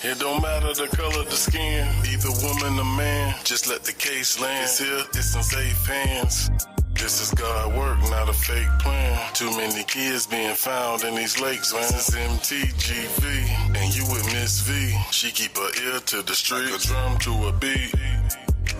It don't matter the color of the skin, either woman or man. Just let the case land. It's here, it's in safe hands. This is God work, not a fake plan. Too many kids being found in these lakes, man. This is MTGV, and you with Miss V. She keep her ear to the street, like a drum to a beat.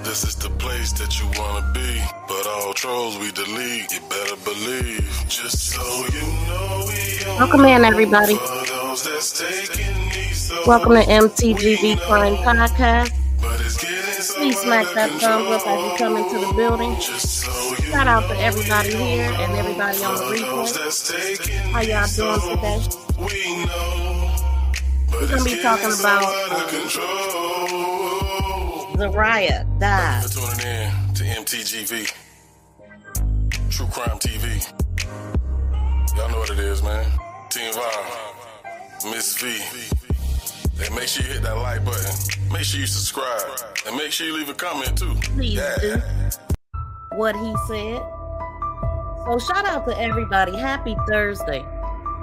This is the place that you wanna be, but all trolls we delete, you better believe. Just so you know we Welcome in, everybody. for those that's taking these so Welcome to MTGV Crime Podcast. but it's getting so Please smack out of that thumbs up as you control. come into the building. Just so you Shout out to know everybody here and everybody on the for those replay. that's taking How y'all these doing so today? we know, but We're gonna be it's talking getting so about out of control. Zariah, Dodds. Thanks for tuning in to MTGV, True Crime TV. Y'all know what it is, man. Team Vibe, Miss V. And make sure you hit that like button. Make sure you subscribe. And make sure you leave a comment too. Please do what he said. So shout out to everybody. Happy Thursday.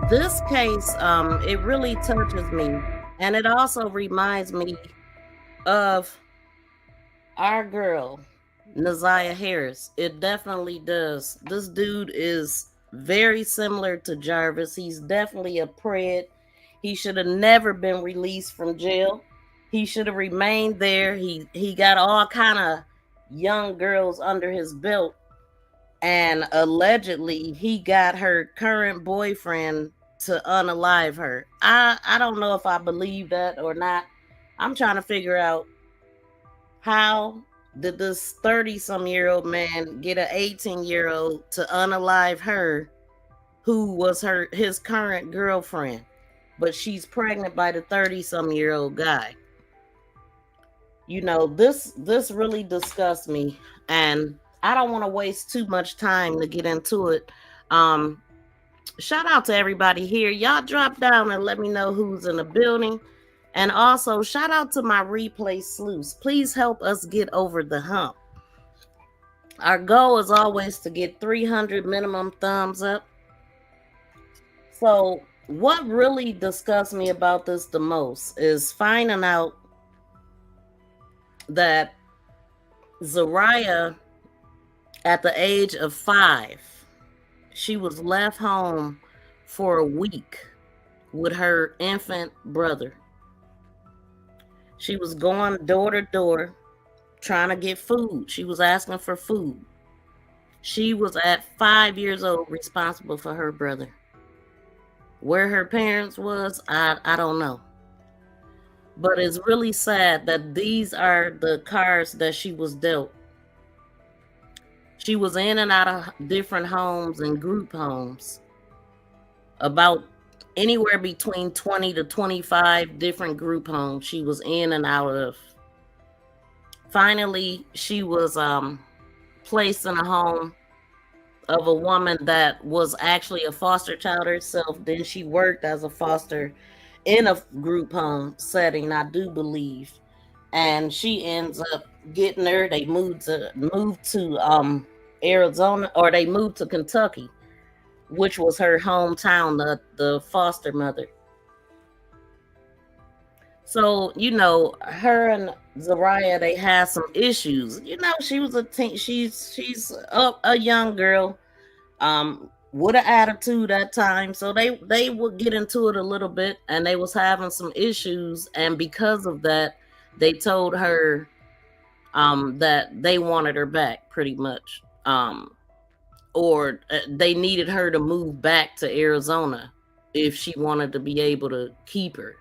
This case, it really touches me. And it also reminds me of our girl, Zariah Harris. It definitely does. This dude is very similar to Jarvis. He's definitely a pred. He should have never been released from jail. He should have remained there. He got all kind of young girls under his belt, and allegedly he got her current boyfriend to unalive her. I don't know if I believe that or not. I'm trying to figure out, how did this 30-some-year-old man get an 18-year-old to unalive her, who was his current girlfriend, but she's pregnant by the 30-some-year-old guy? You know, this really disgusts me, and I don't want to waste too much time to get into it. Shout out to everybody here. Y'all drop down and let me know who's in the building. And also, shout out to my replay sleuths. Please help us get over the hump. Our goal is always to get 300 minimum thumbs up. So, what really disgusts me about this the most is finding out that Zariah, at the age of 5, she was left home for a week with her infant brother. She was going door to door trying to get food. She was asking for food. She was at 5 years old responsible for her brother. Where her parents was, I don't know. But it's really sad that these are the cards that she was dealt. She was in and out of different homes and group homes. About anywhere between 20 to 25 different group homes she was in and out of. Finally, she was placed in a home of a woman that was actually a foster child herself. Then she worked as a foster in a group home setting, I do believe. And she ends up getting her. They moved to Arizona, or they moved to Kentucky, which was her hometown, the foster mother. So, you know, her and Zariah, they had some issues. You know, she was she's a young girl, with an attitude at times. So they would get into it a little bit, and they was having some issues, and because of that, they told her that they wanted her back, pretty much. Or they needed her to move back to Arizona if she wanted to be able to keep her,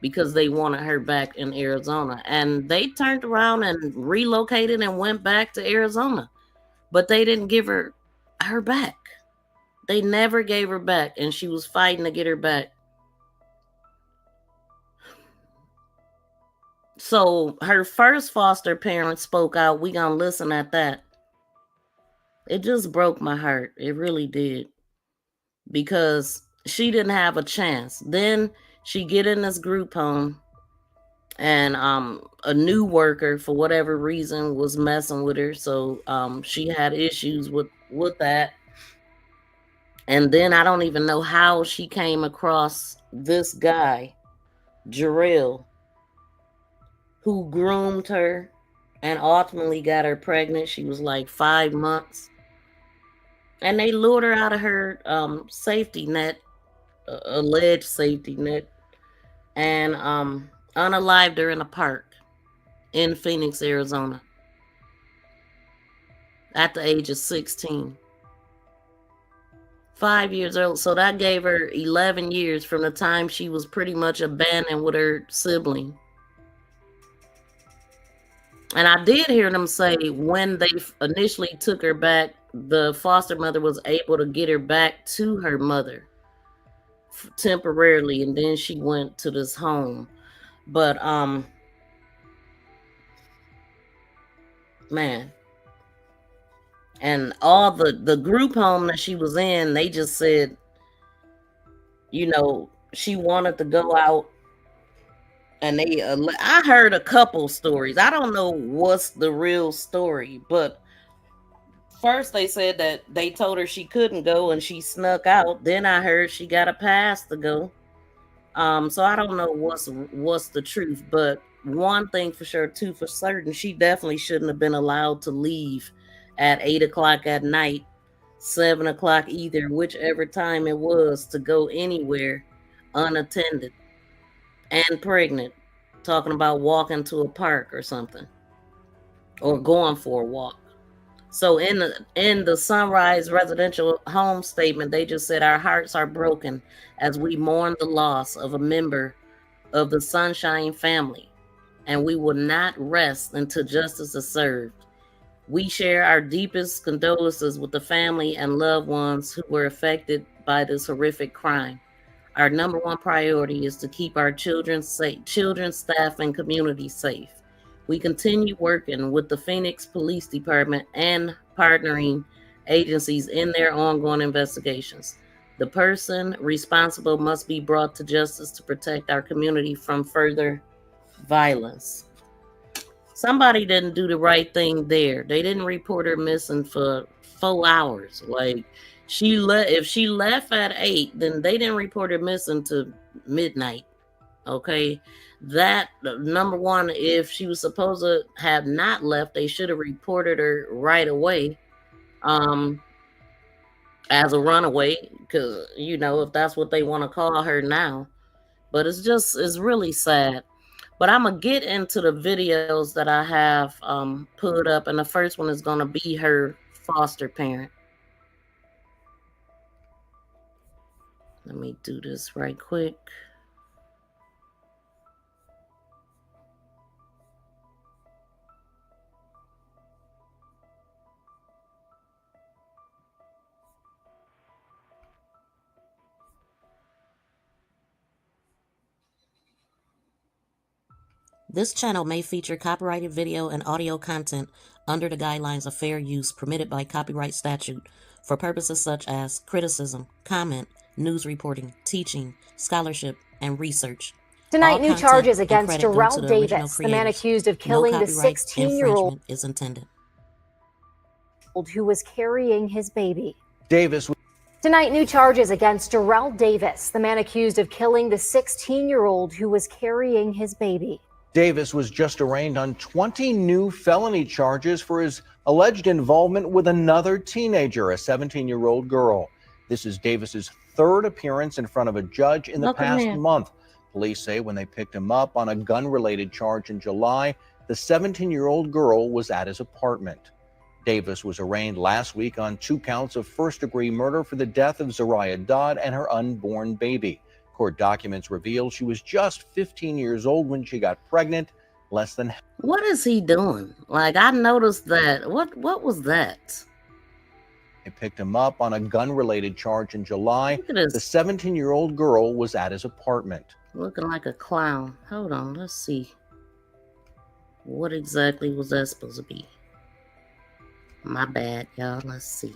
because they wanted her back in Arizona. And they turned around and relocated and went back to Arizona, but they didn't give her back. They never gave her back, and she was fighting to get her back. So her first foster parent spoke out. We gonna listen at that. It just broke my heart. It really did. Because she didn't have a chance. Then she get in this group home, and a new worker, for whatever reason, was messing with her. So she had issues with that. And then I don't even know how she came across this guy, Jarrell, who groomed her and ultimately got her pregnant. She was like 5 months. And they lured her out of her safety net, alleged safety net, and unalived her in a park in Phoenix, Arizona, at the age of 16. 5 years old. So that gave her 11 years from the time she was pretty much abandoned with her sibling. And I did hear them say when they initially took her back, the foster mother was able to get her back to her mother temporarily, and then she went to this home. But man, and all the group home that she was in, they just said, you know, she wanted to go out, and they I heard a couple stories. I don't know what's the real story, but first they said that they told her she couldn't go and she snuck out. Then I heard she got a pass to go. So I don't know what's the truth, but one thing for sure, two for certain, she definitely shouldn't have been allowed to leave at 8 o'clock at night, 7 o'clock either, whichever time it was, to go anywhere unattended and pregnant. Talking about walking to a park or something, or going for a walk. So in the Sunrise Residential Home statement, they just said, our hearts are broken as we mourn the loss of a member of the Sunshine family, and we will not rest until justice is served. We share our deepest condolences with the family and loved ones who were affected by this horrific crime. Our number one priority is to keep our children safe, staff, and community safe. We continue working with the Phoenix Police Department and partnering agencies in their ongoing investigations. The person responsible must be brought to justice to protect our community from further violence. Somebody didn't do the right thing there. They didn't report her missing for 4 hours. Like, if she left at 8, then they didn't report her missing to midnight. Okay, that number one, if she was supposed to have not left, they should have reported her right away as a runaway, because if that's what they want to call her now. But it's really sad. But I'm gonna get into the videos that I have put up, and the first one is gonna be her foster parent. Let me do this right quick. This channel may feature copyrighted video and audio content under the guidelines of fair use permitted by copyright statute for purposes such as criticism, comment, news reporting, teaching, scholarship, and research. Tonight, new charges against Darrell Davis, the man accused of killing the 16-year-old is intended. Who was carrying his baby. Tonight, new charges against Darrell Davis, the man accused of killing the 16-year-old who was carrying his baby. Davis was just arraigned on 20 new felony charges for his alleged involvement with another teenager, a 17-year-old girl. This is Davis's third appearance in front of a judge in the past month. Police say when they picked him up on a gun-related charge in July, the 17-year-old girl was at his apartment. Davis was arraigned last week on 2 counts of first-degree murder for the death of Zariah Dodds and her unborn baby. Court documents reveal she was just 15 years old when she got pregnant, less than... What is he doing? Like, I noticed that. What was that? They picked him up on a gun-related charge in July. The 17-year-old girl was at his apartment. Looking like a clown. Hold on, let's see. What exactly was that supposed to be? My bad, y'all. Let's see.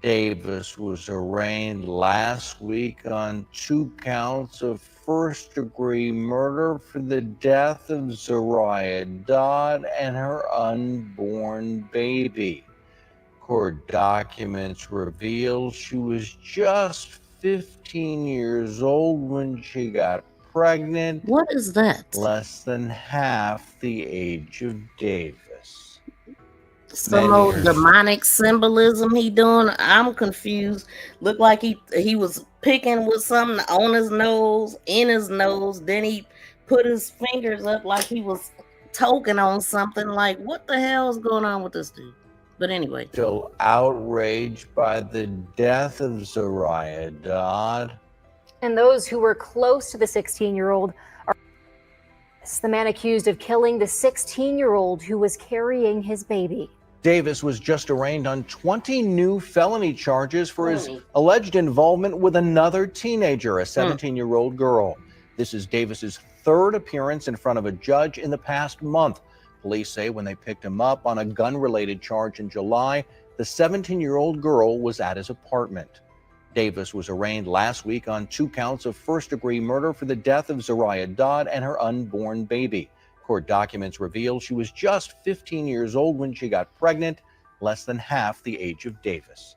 Davis was arraigned last week on 2 counts of first-degree murder for the death of Zariah Dodds and her unborn baby. Court documents reveal she was just 15 years old when she got pregnant. What is that? Less than half the age of Davis. Some old demonic symbolism he doing. I'm confused. Looked like he was picking with something on his nose, in his nose. Then he put his fingers up like he was token on something. Like, what the hell is going on with this dude? But anyway. Still outraged by the death of Zariah Dodd. And those who were close to the 16-year-old are the man accused of killing the 16-year-old who was carrying his baby. Davis was just arraigned on 20 new felony charges for his alleged involvement with another teenager, a 17-year-old girl. This is Davis's third appearance in front of a judge in the past month. Police say when they picked him up on a gun-related charge in July, the 17-year-old girl was at his apartment. Davis was arraigned last week on 2 counts of first-degree murder for the death of Zariah Dodd and her unborn baby. Court documents reveal she was just 15 years old when she got pregnant, less than half the age of Davis.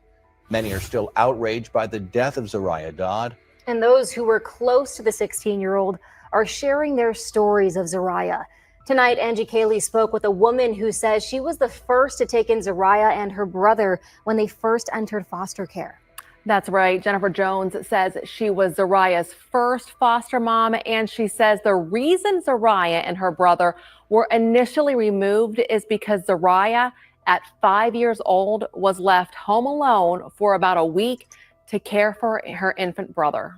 Many are still outraged by the death of Zariah Dodd. And those who were close to the 16-year-old are sharing their stories of Zariah. Tonight, Angie Cayley spoke with a woman who says she was the first to take in Zariah and her brother when they first entered foster care. That's right. Jennifer Jones says she was Zariah's first foster mom, and she says the reason Zariah and her brother were initially removed is because Zariah, at 5 years old, was left home alone for about a week to care for her infant brother.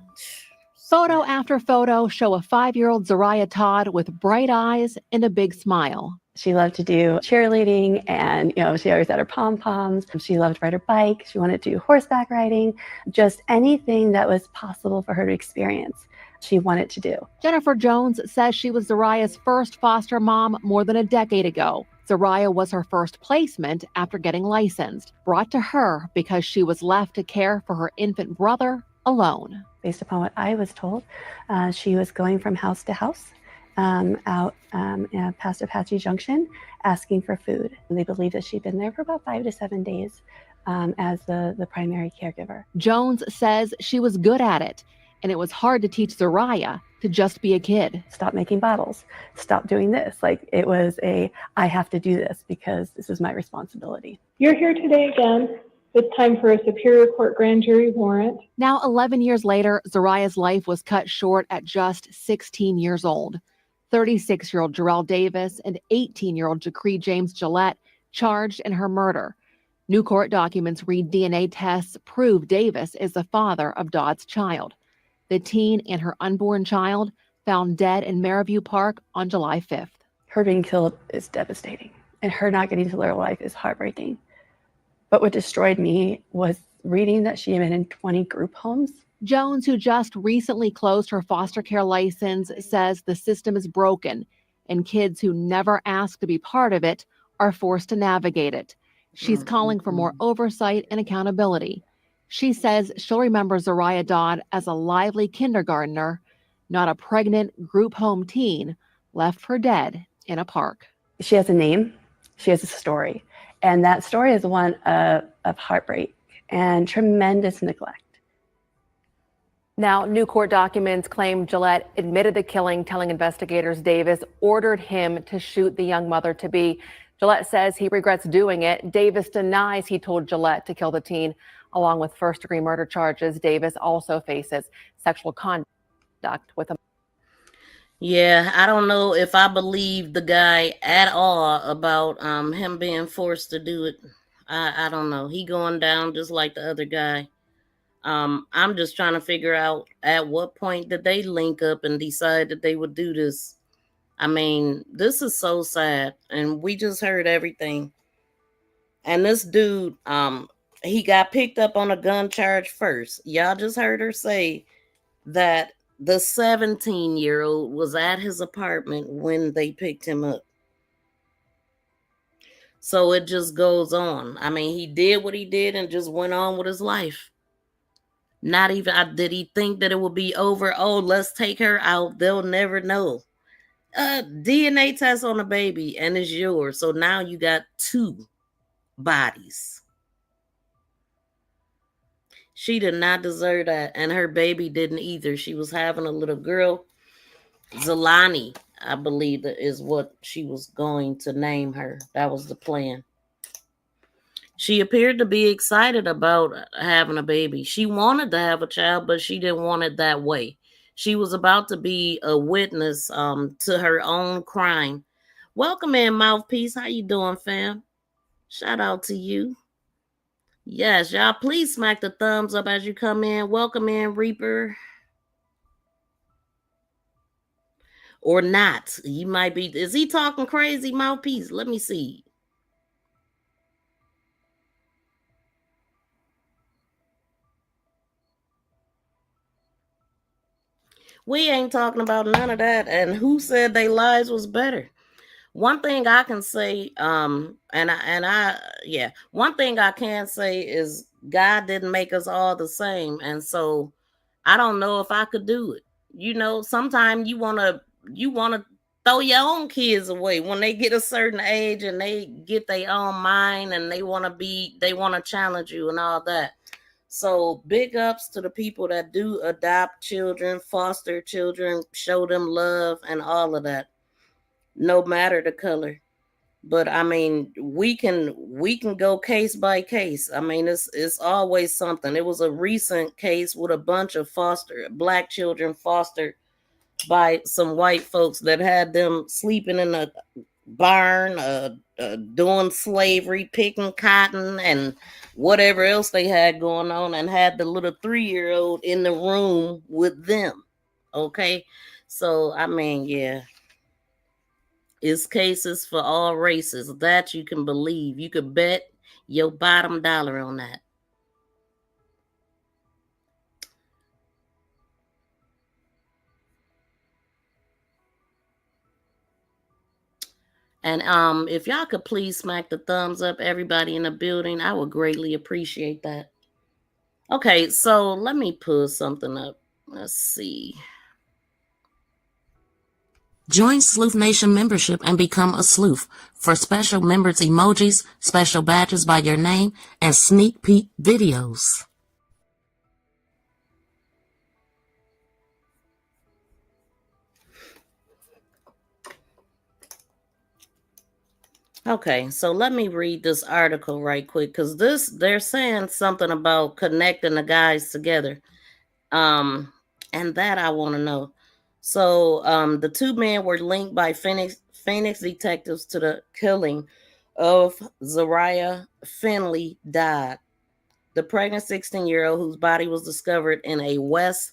Photo after photo show a 5-year-old Zariah Todd with bright eyes and a big smile. She loved to do cheerleading, and she always had her pom-poms. She loved to ride her bike. She wanted to do horseback riding, just anything that was possible for her to experience. She wanted to do. Jennifer Jones says she was Zariah's first foster mom more than a decade ago. Zariah was her first placement after getting licensed, brought to her because she was left to care for her infant brother alone. Based upon what I was told, she was going from house to house out past Apache Junction asking for food. And they believe that she'd been there for about 5 to 7 days as the primary caregiver. Jones says she was good at it, and it was hard to teach Zariah to just be a kid. Stop making bottles. Stop doing this. It was I have to do this because this is my responsibility. You're here today again. It's time for a Superior Court grand jury warrant. Now, 11 years later, Zariah's life was cut short at just 16 years old. 36-year-old Jarrell Davis and 18-year-old Jacree James Gillette charged in her murder. New court documents read DNA tests prove Davis is the father of Dodds' child. The teen and her unborn child found dead in Maryview Park on July 5th. Her being killed is devastating, and her not getting to live her life is heartbreaking. But what destroyed me was reading that she had been in 20 group homes. Jones, who just recently closed her foster care license, says the system is broken and kids who never asked to be part of it are forced to navigate it. She's calling for more oversight and accountability. She says she'll remember Zariah Dodd as a lively kindergartner, not a pregnant group home teen left for dead in a park. She has a name. She has a story. And that story is one of heartbreak and tremendous neglect. Now, new court documents claim Gillette admitted the killing, telling investigators Davis ordered him to shoot the young mother-to-be. Gillette says he regrets doing it. Davis denies he told Gillette to kill the teen. Along with first-degree murder charges, Davis also faces sexual conduct with a... Yeah, I don't know if I believe the guy at all about him being forced to do it. I don't know. He going down just like the other guy. I'm just trying to figure out at what point did they link up and decide that they would do this. I mean, this is so sad, and we just heard everything. And this dude, he got picked up on a gun charge first. Y'all just heard her say that the 17-year-old was at his apartment when they picked him up. So it just goes on. I mean, he did what he did and just went on with his life. Not even, did he think that it would be over? Oh, let's take her out. They'll never know. DNA test on the baby and it's yours. So now you got 2 bodies. She did not deserve that. And her baby didn't either. She was having a little girl. Zelani, I believe that is what she was going to name her. That was the plan. She appeared to be excited about having a baby. She wanted to have a child, but she didn't want it that way. She was about to be a witness to her own crime. Welcome in, Mouthpiece. How you doing, fam? Shout out to you. Yes, y'all, please smack the thumbs up as you come in. Welcome in, Reaper. Or not. You might be. Is he talking crazy, Mouthpiece? Let me see. We ain't talking about none of that. And who said their lives was better? One thing I can say, one thing I can say is God didn't make us all the same. And so I don't know if I could do it. You know, sometimes you wanna throw your own kids away when they get a certain age and they get their own mind and they wanna challenge you and all that. So big ups to the people that do adopt children, foster children, show them love and all of that, no matter the color. But I mean, we can go case by case. I mean, it's always something. It was a recent case with a bunch of black children fostered by some white folks that had them sleeping in a barn, doing slavery, picking cotton, and whatever else they had going on, and had the little 3-year-old in the room with them. Okay, so I mean, yeah. It's cases for all races. That you can believe. You could bet your bottom dollar on that. And if y'all could please smack the thumbs up, everybody in the building, I would greatly appreciate that. Okay, so let me pull something up. Let's see. Join Sleuth Nation membership and become a sleuth for special members emojis, special badges by your name, and sneak peek videos. Okay, so let me read this article right quick, because they're saying something about connecting the guys together. And that I want to know. So the two men were linked by Phoenix detectives to the killing of Zariah Finley Dodd, the pregnant 16-year-old whose body was discovered in a West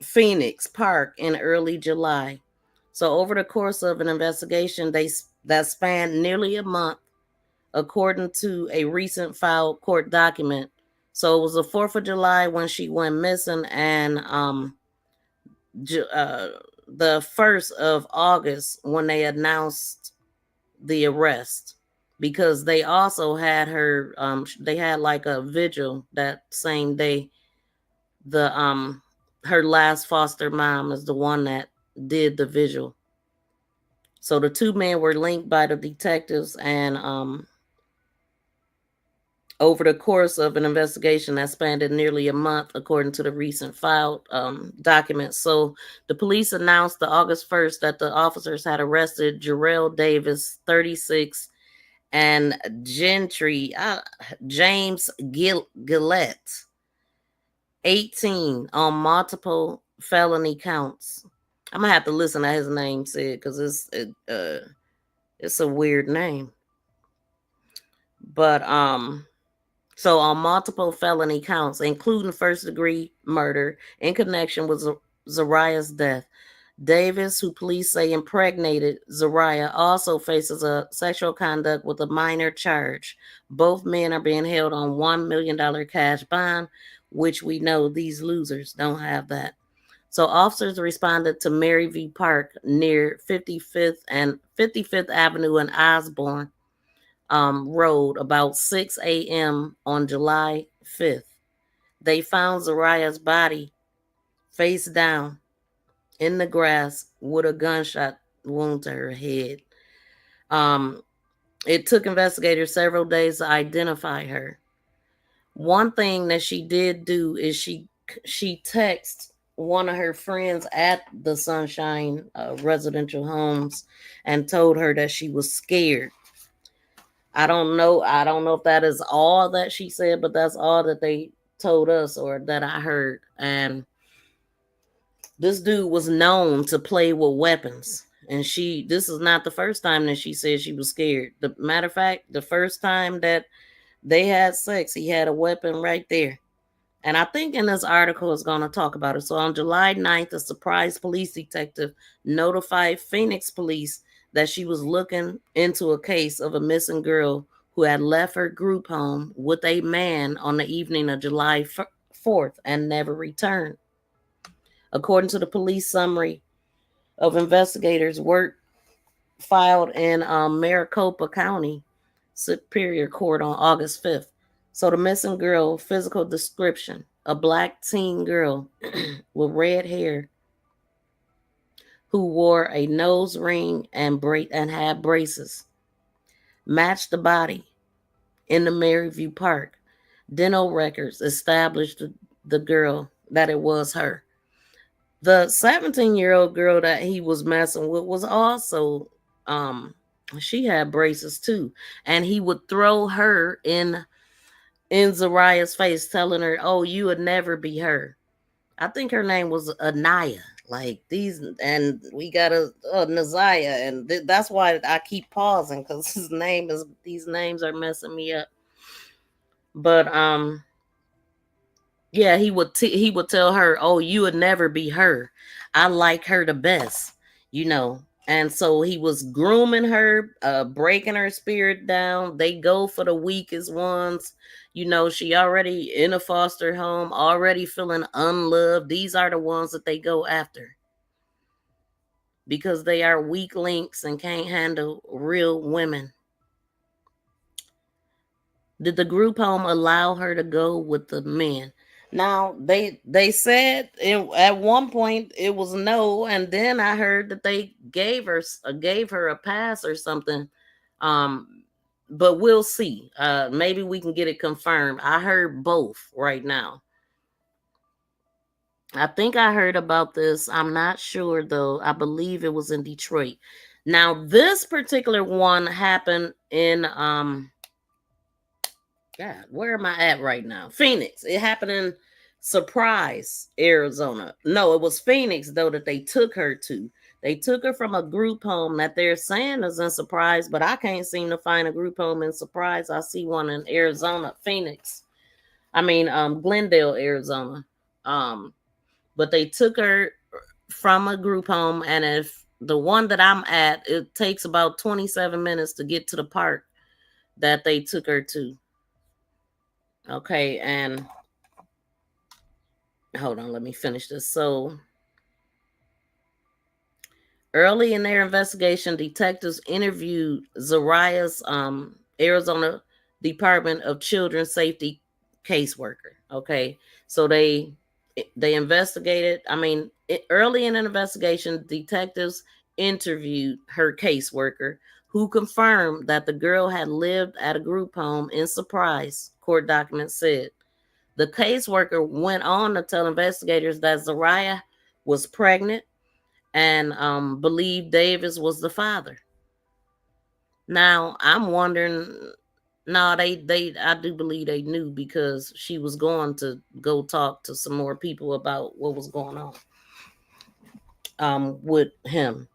Phoenix park in early July. So over the course of an investigation that spanned nearly a month, according to a recent filed court document. So it was the 4th of July when she went missing, and the 1st of August when they announced the arrest, because they also had her, they had like a vigil that same day. Her last foster mom is the one that did the vigil. So the two men were linked by the detectives, and over the course of an investigation that spanned nearly a month, according to the recent filed documents. So the police announced the August 1st that the officers had arrested Jarrell Davis, 36, and James Gillette, 18, on multiple felony counts. I'm gonna have to listen to his name said, because it's a weird name. But so on multiple felony counts, including first-degree murder in connection with Zariah's death. Davis, who police say impregnated Zariah, also faces a sexual conduct with a minor charge. Both men are being held on $1 million cash bond, which we know these losers don't have that. So officers responded to Mary V. Park near 55th Avenue and Osborne Road about 6 a.m. on July 5th. They found Zariah's body face down in the grass with a gunshot wound to her head. It took investigators several days to identify her. One thing that she did do is she texted one of her friends at the Sunshine residential homes and told her that she was scared. I don't know if that is all that she said, but that's all that they told us or that I heard. And this dude was known to play with weapons. And this is not the first time that she said she was scared. The matter of fact, the first time that they had sex, he had a weapon right there. And I think in this article it's going to talk about it. So on July 9th, a surprise police detective notified Phoenix police that she was looking into a case of a missing girl who had left her group home with a man on the evening of July 4th and never returned. According to the police summary of investigators' work filed in Maricopa County Superior Court on August 5th. So the missing girl, physical description, a black teen girl with red hair who wore a nose ring and had braces. Matched the body in the Maryview Park. Dental records established the girl that it was her. The 17-year-old girl that he was messing with was also, she had braces too. And he would throw her in Zariah's face, telling her, "Oh, you would never be her." I think her name was Anaya. Like these, and we got a Naziah, and that's why I keep pausing because these names are messing me up. But yeah, he would tell her, "Oh, you would never be her. I like her the best," you know. And so he was grooming her, breaking her spirit down. They go for the weakest ones. You know, she already in a foster home, already feeling unloved. These are the ones that they go after because they are weak links and can't handle real women. Did the group home allow her to go with the men? Now, they said at one point it was no, and then I heard that they gave her a pass or something. But we'll see. Maybe we can get it confirmed. I heard both right now. I think I heard about this. I'm not sure though. I believe it was in Detroit. Now, this particular one happened in God, where am I at right now? Phoenix. It happened in Surprise, Arizona. No, it was Phoenix, though, that they took her to. They took her from a group home that they're saying is in Surprise, but I can't seem to find a group home in Surprise. I see one in Arizona, Glendale, Arizona. But they took her from a group home, and if the one that I'm at, it takes about 27 minutes to get to the park that they took her to. Okay, and hold on, let me finish this. So, early in their investigation, detectives interviewed Zariah's Arizona Department of Children's Safety caseworker. Okay, so they investigated. Early in an investigation, detectives interviewed her caseworker, who confirmed that the girl had lived at a group home in Surprise, court documents said. The caseworker went on to tell investigators that Zariah was pregnant and believed Davis was the father. Now, I'm wondering, no, I do believe they knew because she was going to go talk to some more people about what was going on with him.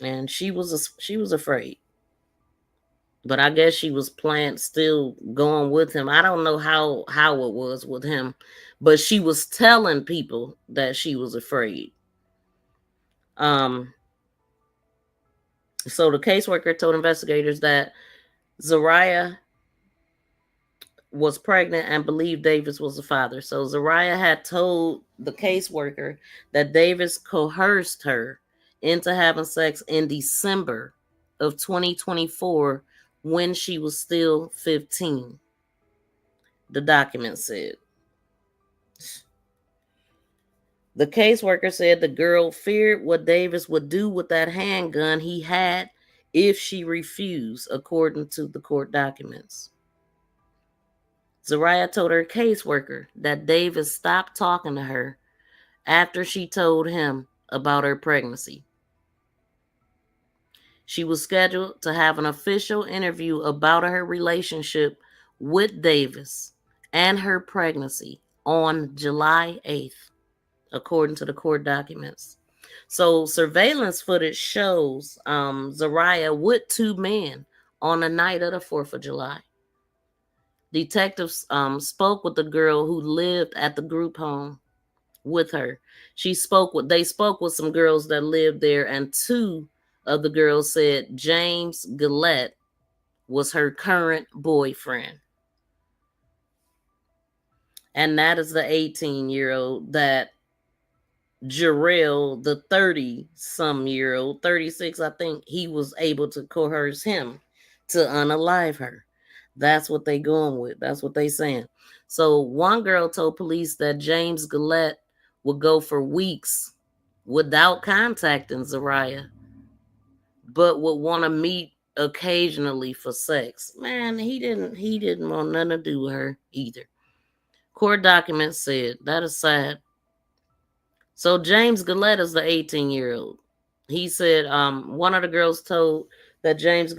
And she was afraid. But I guess she was still going with him. I don't know how it was with him, but she was telling people that she was afraid. So the caseworker told investigators that Zariah was pregnant and believed Davis was the father. So Zariah had told the caseworker that Davis coerced her into having sex in December of 2024 when she was still 15. The document said. The caseworker said the girl feared what Davis would do with that handgun he had if she refused, according to the court documents. Zariah told her caseworker that Davis stopped talking to her after she told him about her pregnancy. She was scheduled to have an official interview about her relationship with Davis and her pregnancy on July 8th, according to the court documents. So surveillance footage shows Zariah with two men on the night of the 4th of July. Detectives spoke with the girl who lived at the group home with her. They spoke with some girls that lived there, and two of the girls said James Gillette was her current boyfriend. And that is the 18-year-old that Jarrell, the 30-some-year-old, 36, I think, he was able to coerce him to unalive her. That's what they going with. That's what they saying. So one girl told police that James Gillette would go for weeks without contacting Zariah, but would want to meet occasionally for sex. Man, he didn't want nothing to do with her either. Court documents said. That is sad. So James Gillette is the 18-year-old. He said one of the girls told that James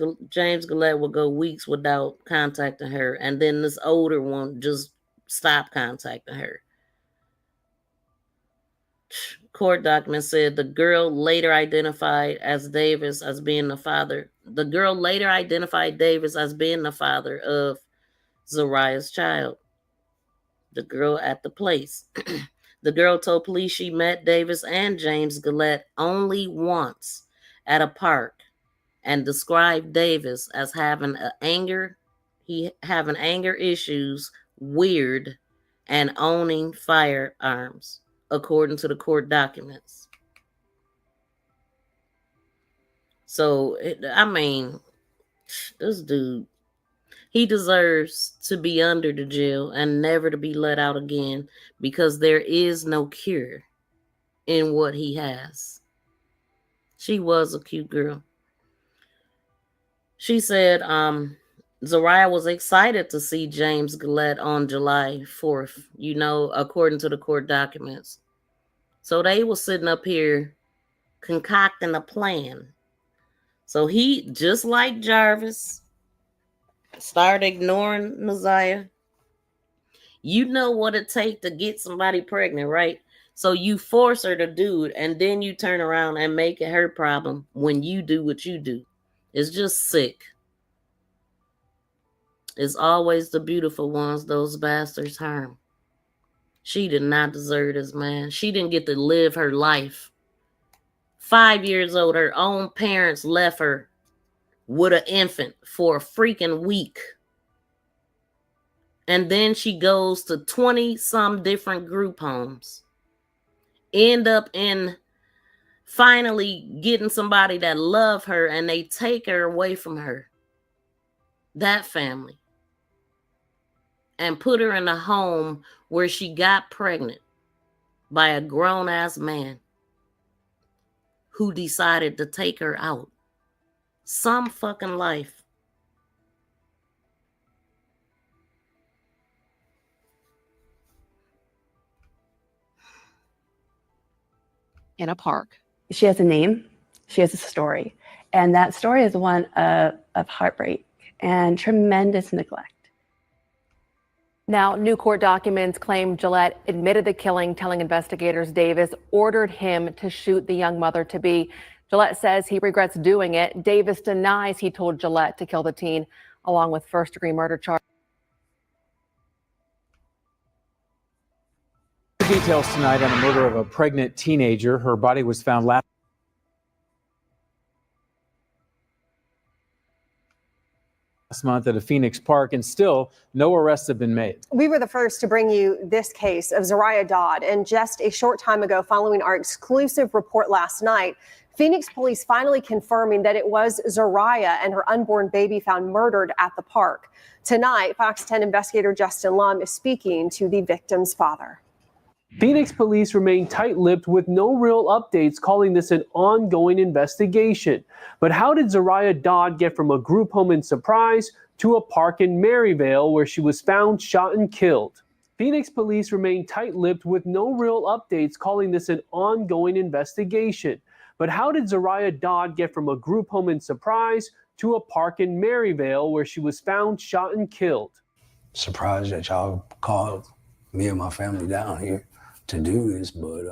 Gillette would go weeks without contacting her, and then this older one just stopped contacting her. Court documents said the girl later identified Davis as being the father. The girl later identified Davis as being the father of Zariah's child. The girl at the place. The girl told police she met Davis and James Gillette only once at a park and described Davis as having anger issues, weird, and owning firearms, according to the court documents. So, this dude, he deserves to be under the jail and never to be let out again, because there is no cure in what he has. She was a cute girl. She said Zariah was excited to see James Gillette on July 4th, according to the court documents. So they were sitting up here concocting a plan. So he, just like Jarvis, started ignoring Naziah. You know what it takes to get somebody pregnant, right? So you force her to do it, and then you turn around and make it her problem when you do what you do. It's just sick. It's always the beautiful ones those bastards harm. She did not deserve this, man. She didn't get to live her life. 5 years old, her own parents left her with an infant for a freaking week. And then she goes to 20-some different group homes. End up in finally getting somebody that love her, and they take her away from her. That family. And put her in a home where she got pregnant by a grown-ass man who decided to take her out. Some fucking life. In a park. She has a name. She has a story. And that story is one of heartbreak and tremendous neglect. Now, new court documents claim Gillette admitted the killing, telling investigators Davis ordered him to shoot the young mother-to-be. Gillette says he regrets doing it. Davis denies he told Gillette to kill the teen, along with first-degree murder charges. Details tonight on the murder of a pregnant teenager. Her body was found last month at a Phoenix park, and still no arrests have been made. We were the first to bring you this case of Zariah Dodds, and just a short time ago, following our exclusive report last night, Phoenix police finally confirming that it was Zariah and her unborn baby found murdered at the park. Tonight, Fox 10 investigator Justin Lum is speaking to the victim's father. Phoenix police remain tight-lipped with no real updates, calling this an ongoing investigation. But how did Zariah Dodds get from a group home in Surprise to a park in Maryvale where she was found shot and killed? Phoenix police remain tight-lipped with no real updates, calling this an ongoing investigation. But how did Zariah Dodd get from a group home in Surprise to a park in Maryvale where she was found shot and killed? Surprised that y'all called me and my family down here to do this, but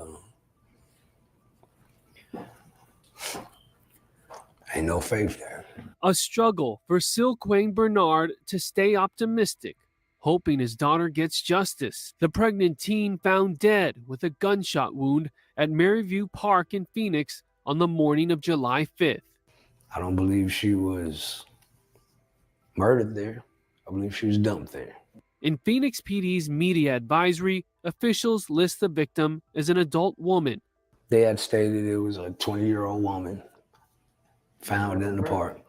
ain't no faith there. A struggle for Silquane Bernard to stay optimistic, hoping his daughter gets justice. The pregnant teen found dead with a gunshot wound at Maryview Park in Phoenix on the morning of July 5th. I don't believe she was murdered there. I believe she was dumped there. In Phoenix PD's media advisory, officials list the victim as an adult woman. They had stated it was a 20-year-old woman found in the park.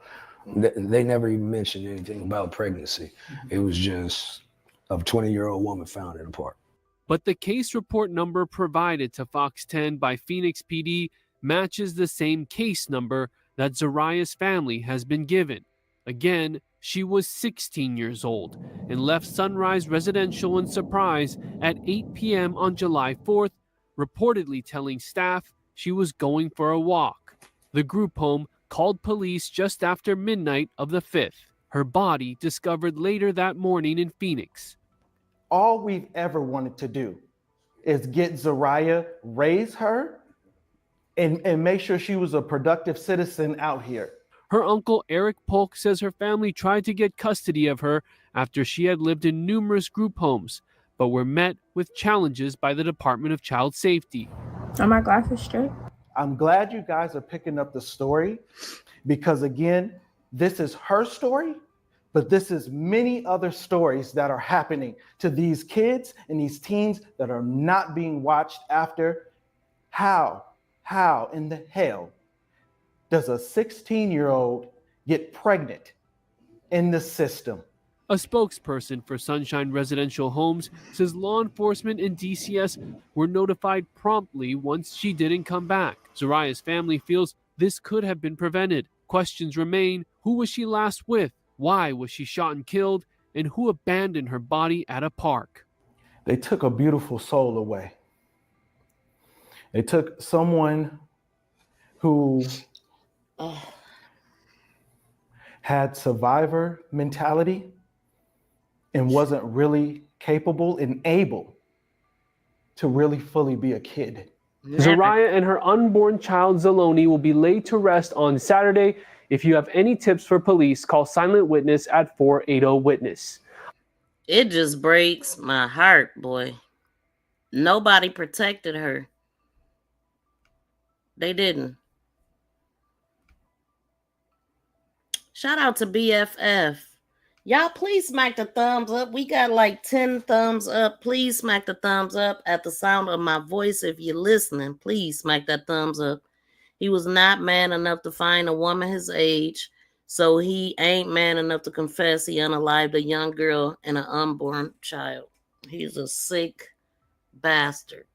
They never even mentioned anything about pregnancy. It was just a 20-year-old woman found in the park. But the case report number provided to Fox 10 by Phoenix PD matches the same case number that Zariah's family has been given. Again, she was 16 years old and left Sunrise Residential in Surprise at 8 p.m. on July 4th, reportedly telling staff she was going for a walk. The group home called police just after midnight of the 5th. Her body discovered later that morning in Phoenix. All we've ever wanted to do is get Zariah, raise her, and make sure she was a productive citizen out here. Her uncle Eric Polk says her family tried to get custody of her after she had lived in numerous group homes, but were met with challenges by the Department of Child Safety. Are my glasses straight? I'm glad you guys are picking up the story because, again, this is her story, but this is many other stories that are happening to these kids and these teens that are not being watched after. How in the hell does a 16-year-old get pregnant in the system? A spokesperson for Sunshine Residential Homes says law enforcement and DCS were notified promptly once she didn't come back. Zariah's family feels this could have been prevented. Questions remain: who was she last with? Why was she shot and killed? And who abandoned her body at a park? They took a beautiful soul away. They took someone who had survivor mentality and wasn't really capable and able to really fully be a kid. Zariah and her unborn child Zaloni will be laid to rest on Saturday. If you have any tips for police, call Silent Witness at 480-WITNESS. It just breaks my heart, boy. Nobody protected her. They didn't. Shout out to BFF. Y'all, please smack the thumbs up. We got like 10 thumbs up. Please smack the thumbs up at the sound of my voice. If you're listening, please smack that thumbs up. He was not man enough to find a woman his age, so he ain't man enough to confess he unalived a young girl and an unborn child. He's a sick bastard.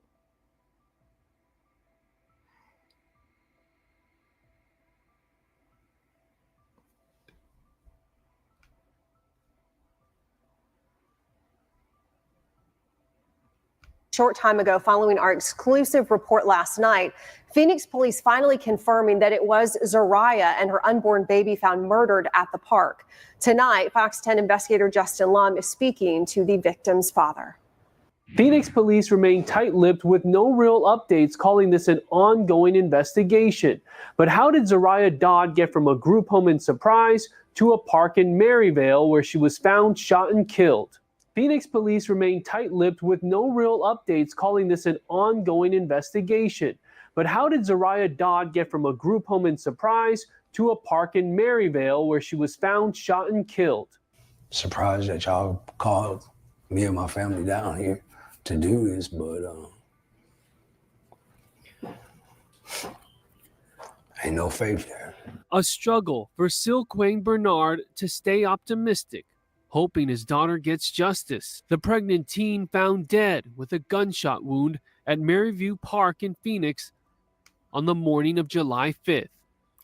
Short time ago, following our exclusive report last night, Phoenix police finally confirming that it was Zariah and her unborn baby found murdered at the park. Tonight, Fox 10 investigator Justin Lum is speaking to the victim's father. Phoenix police remain tight-lipped with no real updates, calling this an ongoing investigation. But how did Zariah Dodd get from a group home in Surprise to a park in Maryvale where she was found shot and killed? Phoenix police remain tight-lipped with no real updates, calling this an ongoing investigation. But how did Zariah Dodd get from a group home in Surprise to a park in Maryvale where she was found shot and killed? Surprised that y'all called me and my family down here to do this, but ain't no faith there. A struggle for Silquane Bernard to stay optimistic, hoping his daughter gets justice. The pregnant teen found dead with a gunshot wound at Maryview Park in Phoenix on the morning of July 5th.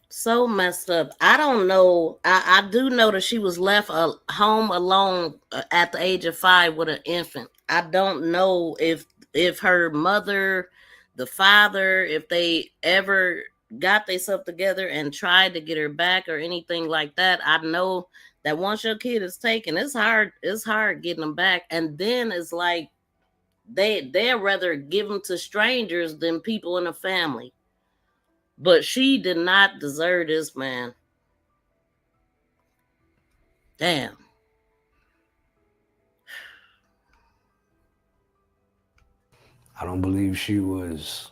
So messed up. I don't know. I do know that she was left home alone at the age of 5 with an infant. I don't know if her mother, the father, if they ever got themselves together and tried to get her back or anything like that. I know that once your kid is taken, it's hard getting them back. And then it's like they'd rather give them to strangers than people in the family. But she did not deserve this, man. Damn. I don't believe she was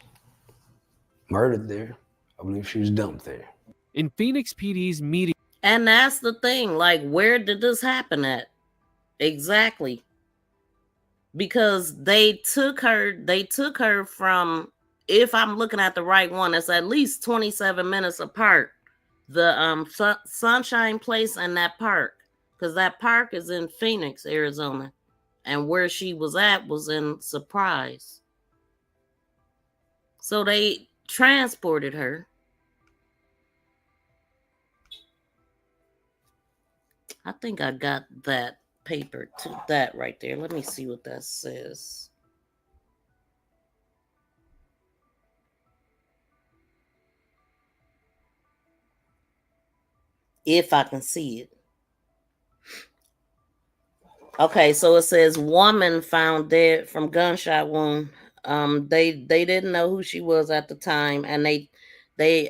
murdered there. I believe she was dumped there. In Phoenix PD's meeting. And that's the thing. Like, where did this happen at? Exactly. Because they took her from, if I'm looking at the right one, it's at least 27 minutes apart. The Sunshine Place and that park. Because that park is in Phoenix, Arizona. And where she was at was in Surprise. So they transported her. I think I got that paper to that right there. Let me see what that says. If I can see it. Okay, so it says woman found dead from gunshot wound. They didn't know who she was at the time, and they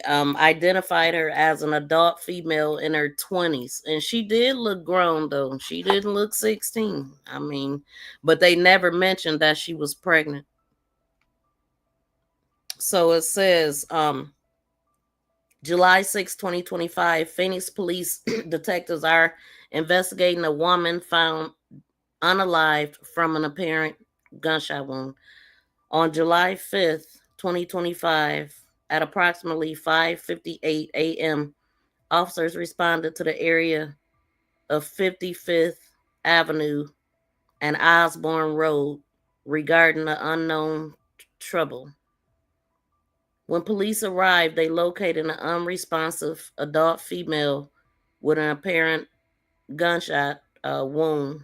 identified her as an adult female in her 20s, and she did look grown though. She didn't look 16. I mean, but they never mentioned that she was pregnant. So it says July 6, 2025, Phoenix police detectives are investigating a woman found unalived from an apparent gunshot wound. On July 5th, 2025, at approximately 5:58 a.m., officers responded to the area of 55th Avenue and Osborne Road regarding the unknown trouble. When police arrived, they located an unresponsive adult female with an apparent gunshot wound.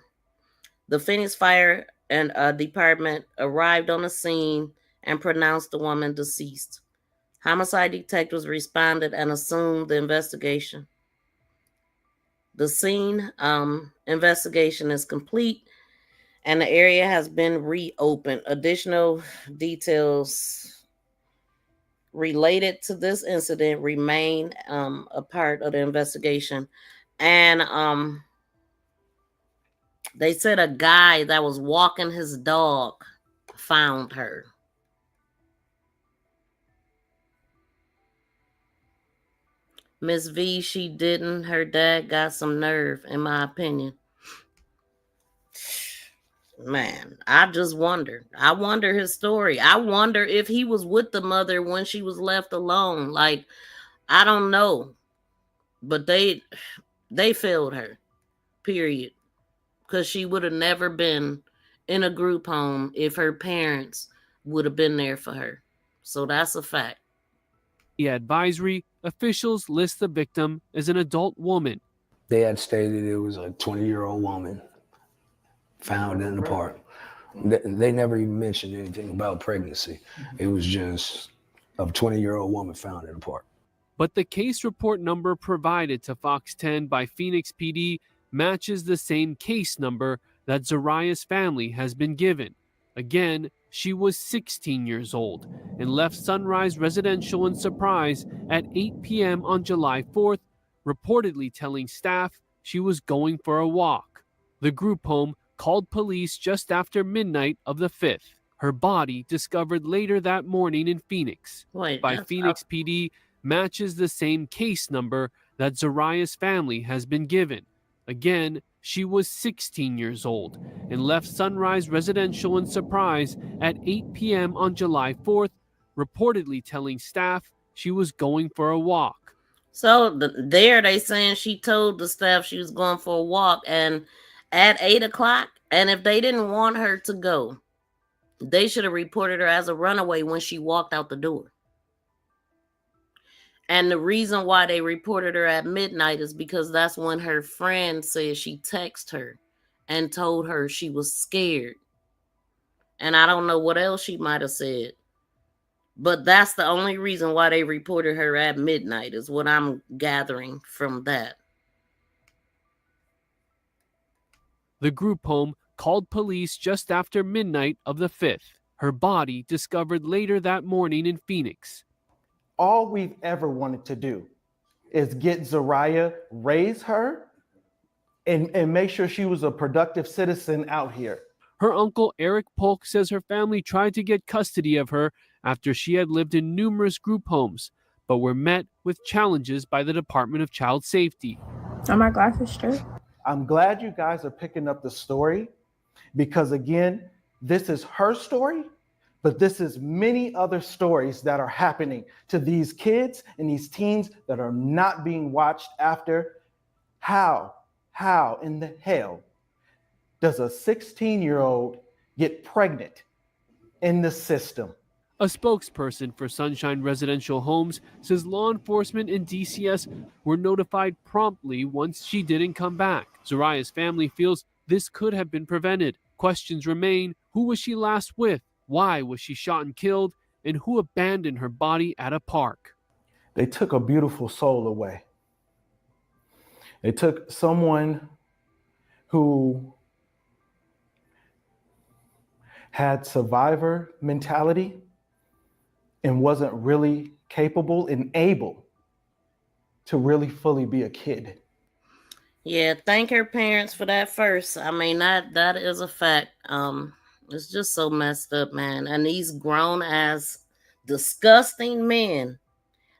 The Phoenix Fire and Department arrived on the scene and pronounced the woman deceased. Homicide detectives responded and assumed the investigation. The scene investigation is complete and the area has been reopened. Additional details related to this incident remain a part of the investigation. And they said a guy that was walking his dog found her. Miss V, she didn't. Her dad got some nerve, in my opinion. Man, I just wonder. I wonder his story. I wonder if he was with the mother when she was left alone. Like, I don't know. But they failed her. Period. Because she would have never been in a group home if her parents would have been there for her. So that's a fact. The advisory, officials list the victim as an adult woman. They had stated it was a 20-year-old woman found in the park. They never even mentioned anything about pregnancy. It was just a 20-year-old woman found in the park. But the case report number provided to Fox 10 by Phoenix PD matches the same case number that Zariah's family has been given. Again, she was 16 years old and left Sunrise Residential in Surprise at 8 p.m. on July 4th, reportedly telling staff she was going for a walk. The group home called police just after midnight of the 5th. Her body, discovered later that morning in Phoenix by Phoenix PD, matches the same case number that Zariah's family has been given. Again, she was 16 years old and left Sunrise Residential in Surprise at 8 p.m. on July 4th, reportedly telling staff she was going for a walk. So there they saying she told the staff she was going for a walk, and at 8 o'clock, and if they didn't want her to go, they should have reported her as a runaway when she walked out the door. And the reason why they reported her at midnight is because that's when her friend said she texted her and told her she was scared. And I don't know what else she might have said. But that's the only reason why they reported her at midnight, is what I'm gathering from that. The group home called police just after midnight of the 5th. Her body discovered later that morning in Phoenix. All we've ever wanted to do is get Zariah, raise her, and make sure she was a productive citizen out here. Her uncle Eric Polk says her family tried to get custody of her after she had lived in numerous group homes, but were met with challenges by the Department of Child Safety. Are my glasses straight? I'm glad you guys are picking up the story, because again, this is her story, but this is many other stories that are happening to these kids and these teens that are not being watched after. How in the hell does a 16-year-old get pregnant in the system? A spokesperson for Sunshine Residential Homes says law enforcement and DCS were notified promptly once she didn't come back. Zariah's family feels this could have been prevented. Questions remain: who was she last with? Why was she shot and killed? And who abandoned her body at a park? They took a beautiful soul away. They took someone who had survivor mentality and wasn't really capable and able to really fully be a kid. Yeah, thank her parents for that first. I mean, that is a fact. It's just so messed up, man. And these grown ass disgusting men,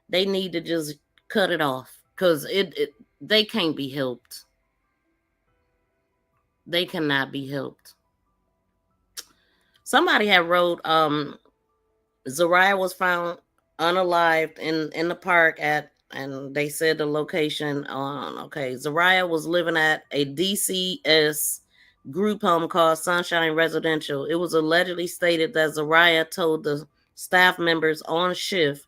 they need to just cut it off, because they can't be helped. They cannot be helped. Somebody had wrote, Zariah was found unalived in the park and they said the location on, okay, Zariah was living at a DCS group home called Sunshine Residential. It was allegedly stated that Zariah told the staff members on shift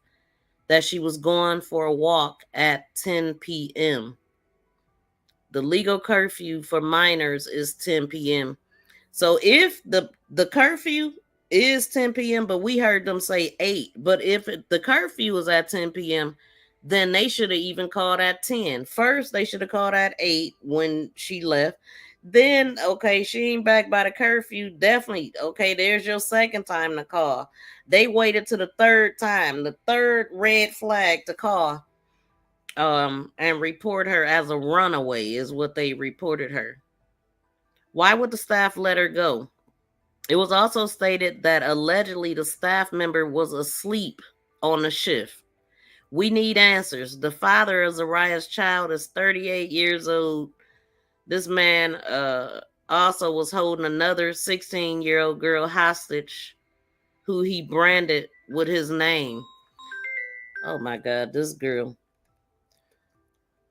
that she was going for a walk at 10 p.m. The legal curfew for minors is 10 p.m. So if the curfew is 10 p.m., but we heard them say 8, but if the curfew is at 10 p.m., then they should have even called at 10. First, they should have called at 8 when she left. Then, okay, she ain't back by the curfew. Definitely, okay, there's your second time to call. They waited to the third time, the third red flag to call, and report her as a runaway is what they reported her. Why would the staff let her go? It was also stated that allegedly the staff member was asleep on the shift. We need answers. The father of Zariah's child is 38 years old. This man also was holding another 16-year-old girl hostage who he branded with his name. Oh my God, this girl.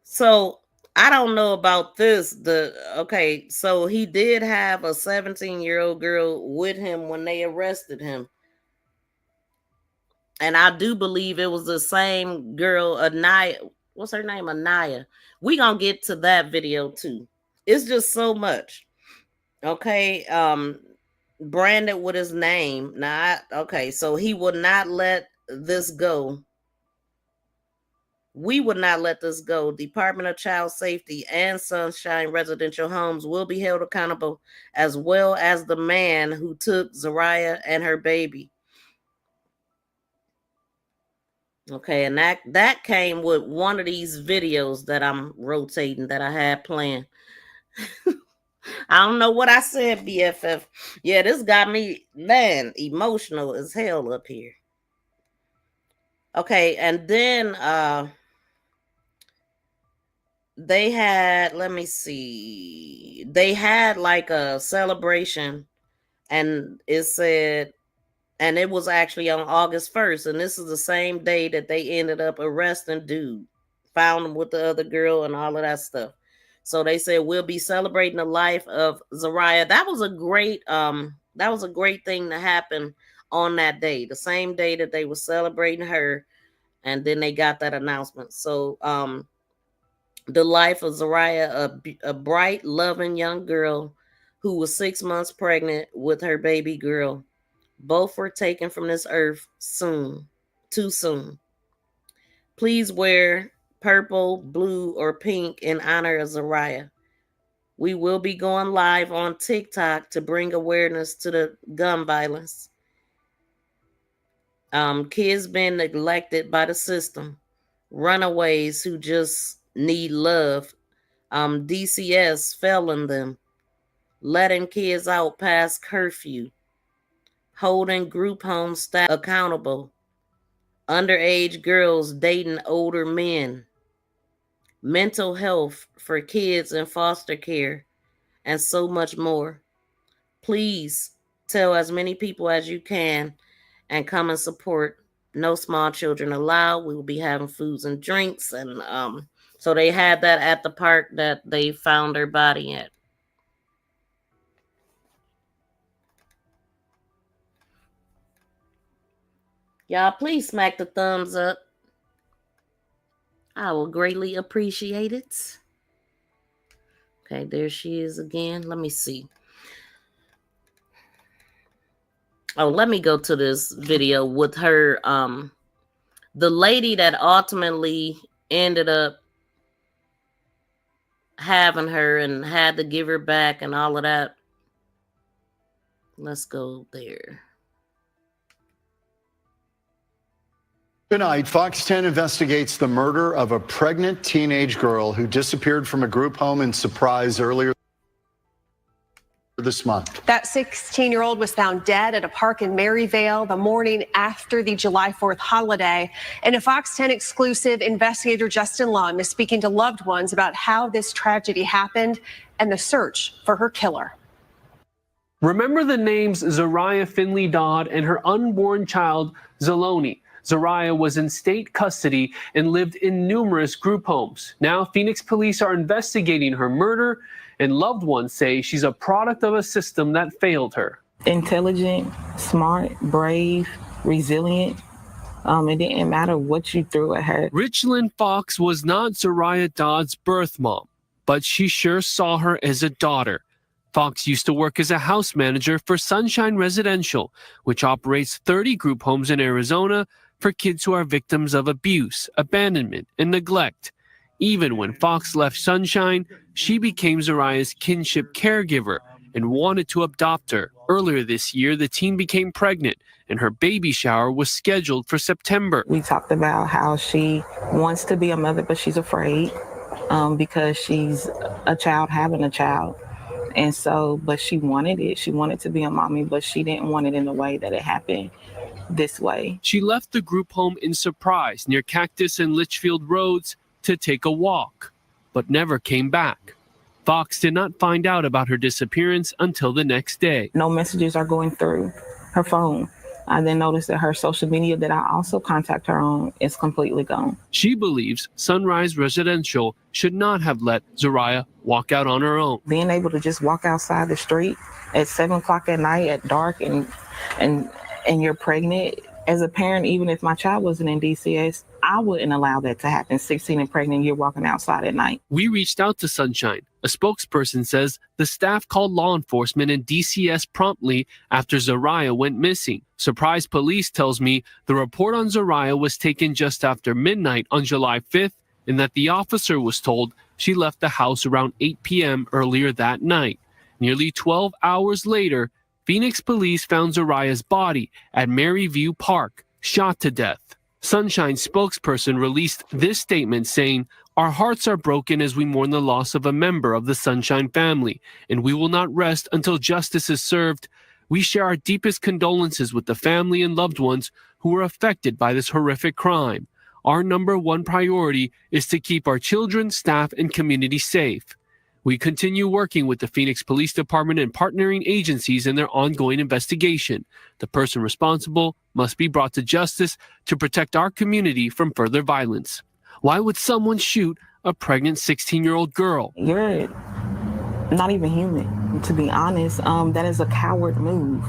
So I don't know about this. Okay, so he did have a 17-year-old girl with him when they arrested him. And I do believe it was the same girl, Anaya. What's her name? Anaya. We gonna get to that video too. It's just so much. Okay. Branded with his name. Okay, so he would not let this go. We would not let this go. Department of Child Safety and Sunshine Residential Homes will be held accountable, as well as the man who took Zariah and her baby. Okay, and that came with one of these videos that I'm rotating that I had planned. I don't know what I said, BFF. Yeah, this got me, man, emotional as hell up here. Okay, and then they had, let me see, they had like a celebration, and it said, and it was actually on August 1st, and this is the same day that they ended up arresting dude, found him with the other girl and all of that stuff. So they said we'll be celebrating the life of Zariah. That was a great thing to happen on that day, the same day that they were celebrating her, and then they got that announcement. So the life of Zariah, a bright, loving young girl who was 6 months pregnant with her baby girl. Both were taken from this earth too soon. Please wear purple, blue, or pink in honor of Zariah. We will be going live on TikTok to bring awareness to the gun violence. Kids being neglected by the system, runaways who just need love, DCS failing them, letting kids out past curfew, holding group home staff accountable, underage girls dating older men, mental health for kids in foster care, and so much more. Please tell as many people as you can and come and support. No small children allowed. We will be having foods and drinks. And so they had that at the park that they found her body at. Y'all, please smack the thumbs up. I will greatly appreciate it. Okay, there she is again. Let me see. Oh, let me go to this video with her. The lady that ultimately ended up having her and had to give her back and all of that. Let's go there. Tonight, Fox 10 investigates the murder of a pregnant teenage girl who disappeared from a group home in Surprise earlier this month. That 16-year-old was found dead at a park in Maryvale the morning after the July 4th holiday. And a Fox 10 exclusive, investigator Justin Lund is speaking to loved ones about how this tragedy happened and the search for her killer. Remember the names Zariah Finley Dodd and her unborn child, Zaloni. Zariah was in state custody and lived in numerous group homes. Now, Phoenix police are investigating her murder, and loved ones say she's a product of a system that failed her. Intelligent, smart, brave, resilient. It didn't matter what you threw at her. Richland Fox was not Zariah Dodd's birth mom, but she sure saw her as a daughter. Fox used to work as a house manager for Sunshine Residential, which operates 30 group homes in Arizona for kids who are victims of abuse, abandonment, and neglect. Even when Fox left Sunshine, she became Zariah's kinship caregiver and wanted to adopt her. Earlier this year, the teen became pregnant, and her baby shower was scheduled for September. We talked about how she wants to be a mother, but she's afraid because she's a child having a child. And so, but she wanted it. She wanted to be a mommy, but she didn't want it in the way that it happened this way. She left the group home in Surprise near Cactus and Litchfield Roads to take a walk, but never came back. Fox did not find out about her disappearance until the next day. No messages are going through her phone. I then noticed that her social media that I also contact her on is completely gone. She believes Sunrise Residential should not have let Zariah walk out on her own. Being able to just walk outside the street at 7 o'clock at night at dark and you're pregnant, as a parent, even if my child wasn't in DCS, I wouldn't allow that to happen. 16 and pregnant, you're walking outside at night. We reached out to Sunshine. A spokesperson says the staff called law enforcement and DCS promptly after Zariah went missing. Surprise Police tells me the report on Zariah was taken just after midnight on July 5th and that the officer was told she left the house around 8 p.m. earlier that night. Nearly 12 hours later, Phoenix police found Zariah's body at Maryview Park, shot to death. Sunshine spokesperson released this statement saying, "Our hearts are broken as we mourn the loss of a member of the Sunshine family, and we will not rest until justice is served. We share our deepest condolences with the family and loved ones who were affected by this horrific crime. Our number one priority is to keep our children, staff, and community safe. We continue working with the Phoenix Police Department and partnering agencies in their ongoing investigation. The person responsible must be brought to justice to protect our community from further violence." Why would someone shoot a pregnant 16-year-old girl? You're not even human, to be honest. That is a coward move.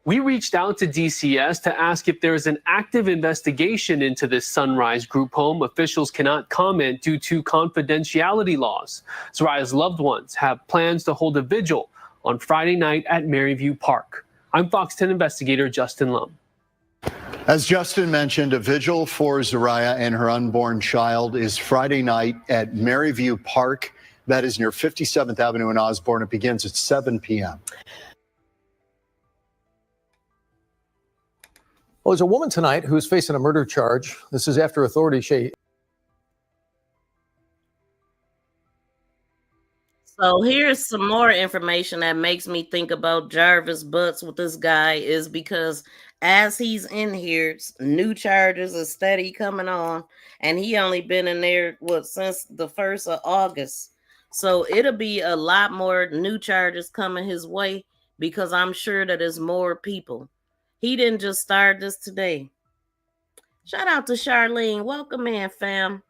We reached out to DCS to ask if there is an active investigation into this Sunrise group home. Officials cannot comment due to confidentiality laws. Zariah's loved ones have plans to hold a vigil on Friday night at Maryview Park. I'm Fox 10 investigator Justin Lum. As Justin mentioned, a vigil for Zariah and her unborn child is Friday night at Maryview Park. That is near 57th Avenue in Osborne. It begins at 7 p.m. Well, there's a woman tonight who's facing a murder charge. This is after authorities say. So here's some more information that makes me think about Jarvis Butts with this guy is because as he's in here, new charges are steady coming on, and he only been in there since the 1st of August. So it'll be a lot more new charges coming his way because I'm sure that there's more people. He didn't just start this today. Shout out to Charlene. Welcome in, fam.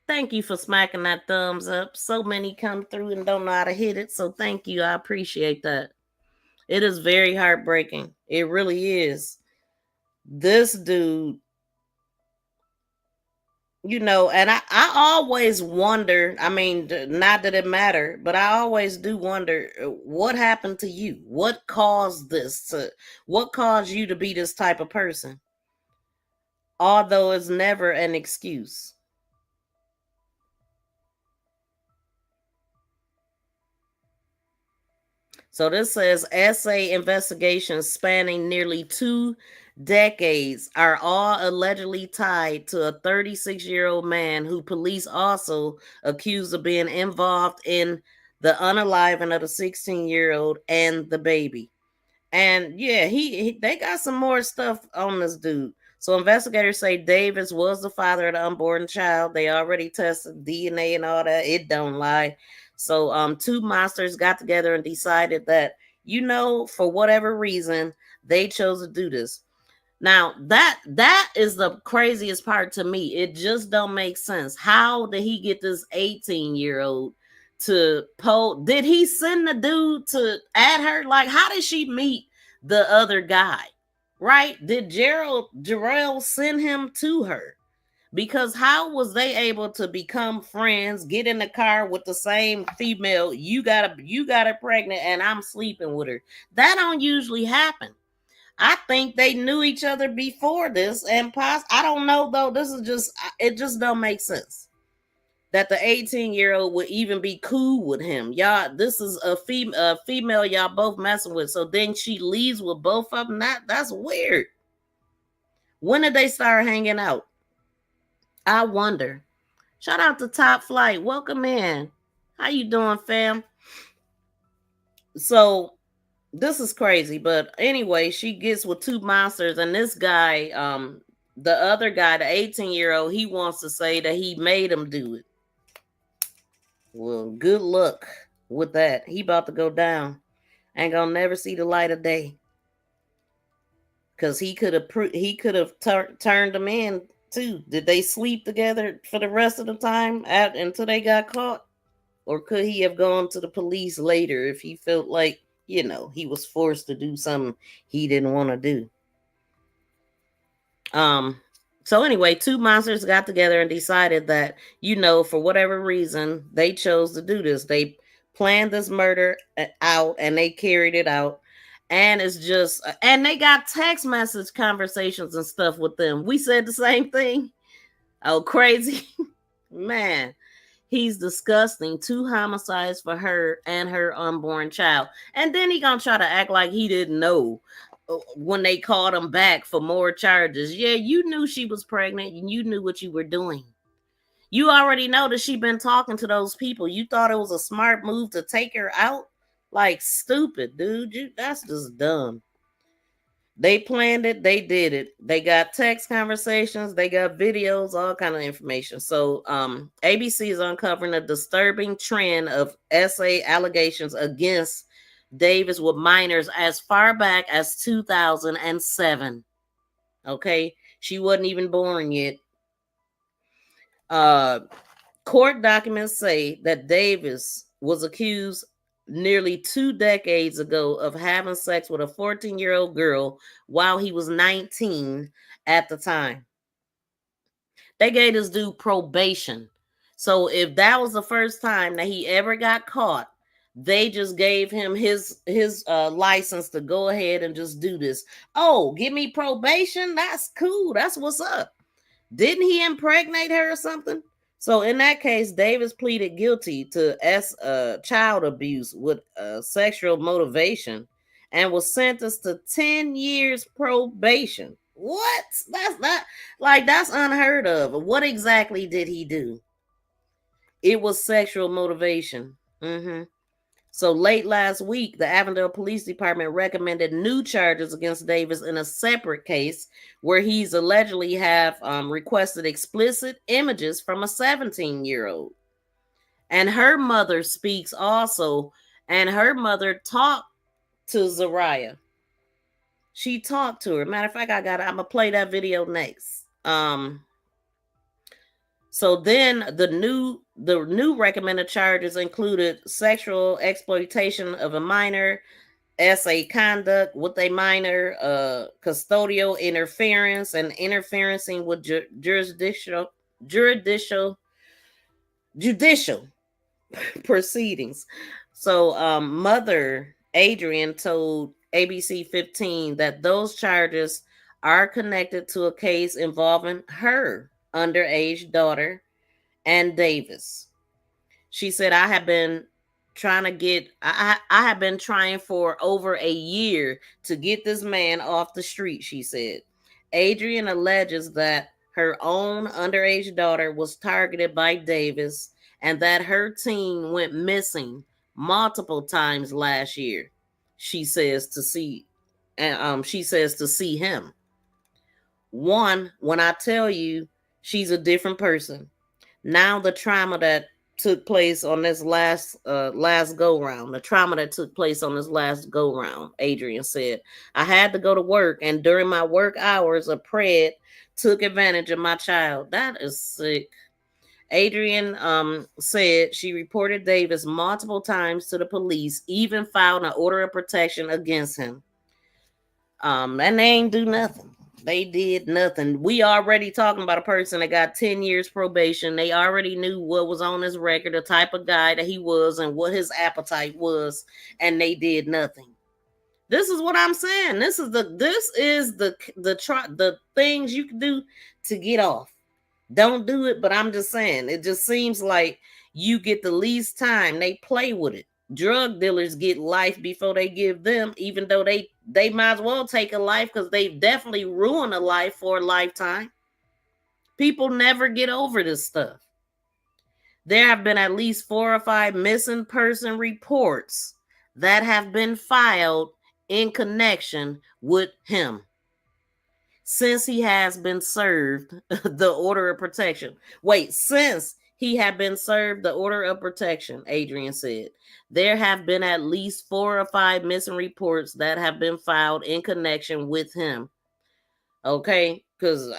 Thank you for smacking that thumbs up. So many come through and don't know how to hit it. So thank you. I appreciate that. It is very heartbreaking. It really is. This dude, you know, and I always wonder, I mean, not that it matter, but I always do wonder what happened to you? What caused this? What caused you to be this type of person? Although it's never an excuse. So this says essay investigations spanning nearly 2 decades are all allegedly tied to a 36-year-old man who police also accused of being involved in the unaliving of the 16-year-old and the baby. And yeah, they got some more stuff on this dude. So investigators say Davis was the father of the unborn child. They already tested DNA and all that. It don't lie. So 2 monsters got together and decided that, you know, for whatever reason, they chose to do this. Now, that is the craziest part to me. It just don't make sense. How did he get this 18-year-old to poll? Did he send the dude to add her? Like, how did she meet the other guy? Right? Did Jarrell send him to her? Because how was they able to become friends, get in the car with the same female? You got her pregnant and I'm sleeping with her. That don't usually happen. I think they knew each other before this, and I don't know though. It just don't make sense that the 18-year-old would even be cool with him. Y'all, this is a female y'all both messing with. So then she leaves with both of them. That's weird. When did they start hanging out? I wonder. Shout out to Top Flight. Welcome in. How you doing, fam? So this is crazy, but anyway, she gets with 2 monsters, and this guy, the other guy, the 18-year-old, he wants to say that he made him do it. Well, good luck with that. He about to go down. Ain't gonna never see the light of day. Cause he could have turned them in too. Did they sleep together for the rest of the time until they got caught? Or could he have gone to the police later if he felt like, you know, he was forced to do something he didn't want to do? So anyway, 2 monsters got together and decided that, you know, for whatever reason, they chose to do this. They planned this murder out and they carried it out. And it's just, and they got text message conversations and stuff with them. We said the same thing. Oh, crazy. Man, he's disgusting. 2 homicides for her and her unborn child. And then he gonna try to act like he didn't know when they called him back for more charges. Yeah, you knew she was pregnant and you knew what you were doing. You already know that she been talking to those people. You thought it was a smart move to take her out? Like, stupid, dude. That's just dumb. They planned it. They did it. They got text conversations. They got videos, all kind of information. So ABC is uncovering a disturbing trend of essay allegations against Davis with minors as far back as 2007. Okay, she wasn't even born yet. Court documents say that Davis was accused nearly 2 decades ago of having sex with a 14-year-old girl while he was 19 at the time. They gave this dude probation. So if that was the first time that he ever got caught, They just gave him his license to go ahead and just do this. Oh, give me probation? That's cool. That's what's up. Didn't he impregnate her or something? So in that case, Davis pleaded guilty to child abuse with sexual motivation and was sentenced to 10 years probation. What? That's not like that's unheard of. What exactly did he do? It was sexual motivation. So late last week, the Avondale Police Department recommended new charges against Davis in a separate case where he's allegedly have requested explicit images from a 17-year-old. And her mother speaks also, and her mother talked to Zariah. She talked to her. Matter of fact, I'm gonna play that video next. So then the new recommended charges included sexual exploitation of a minor, SA conduct with a minor, custodial interference, and interferencing with judicial proceedings. So mother Adrian told ABC 15 that those charges are connected to a case involving her underage daughter and Davis. She said, I have been trying for over a year to get this man off the street, she said. Adrian alleges that her own underage daughter was targeted by Davis and that her teen went missing multiple times last year. She says to see him. One, when I tell you she's a different person. Now the trauma that took place on this last go round, Adrian said, I had to go to work, and during my work hours, a pred took advantage of my child. That is sick. Adrian said she reported Davis multiple times to the police, even filed an order of protection against him. And they ain't do nothing. They did nothing. We already talking about a person that got 10 years probation. They already knew what was on his record, the type of guy that he was, and what his appetite was, and they did nothing. This is what I'm saying. This is the things you can do to get off. Don't do it, but I'm just saying, it just seems like you get the least time. They play with it. Drug dealers get life before they give them, even though they might as well take a life because they definitely ruin a life for a lifetime. People never get over this stuff. There have been at least 4 or 5 missing person reports that have been filed in connection with him since he has been served the order of protection. Since he had been served the order of protection, Adrian said, there have been at least 4 or 5 missing reports that have been filed in connection with him. Okay, because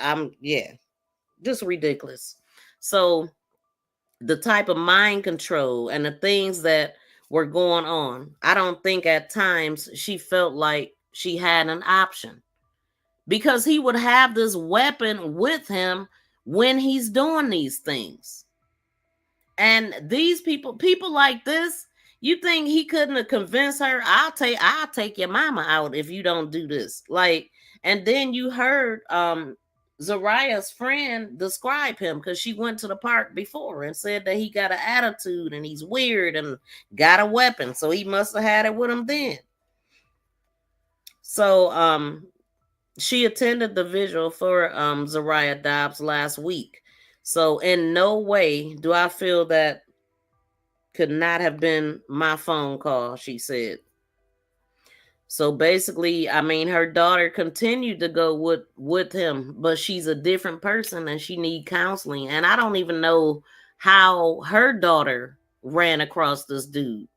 just ridiculous. So the type of mind control and the things that were going on, I don't think at times she felt like she had an option, because he would have this weapon with him when he's doing these things. And these people like this, you think he couldn't have convinced her, I'll take your mama out if you don't do this. Like, and then you heard Zariah's friend describe him, because she went to the park before and said that he got an attitude and he's weird and got a weapon. So he must have had it with him then. So she attended the vigil for Zariah Dobbs last week. So in no way do I feel that could not have been my phone call, she said. So basically, I mean, her daughter continued to go with him, but she's a different person and she need counseling. And I don't even know how her daughter ran across this dude.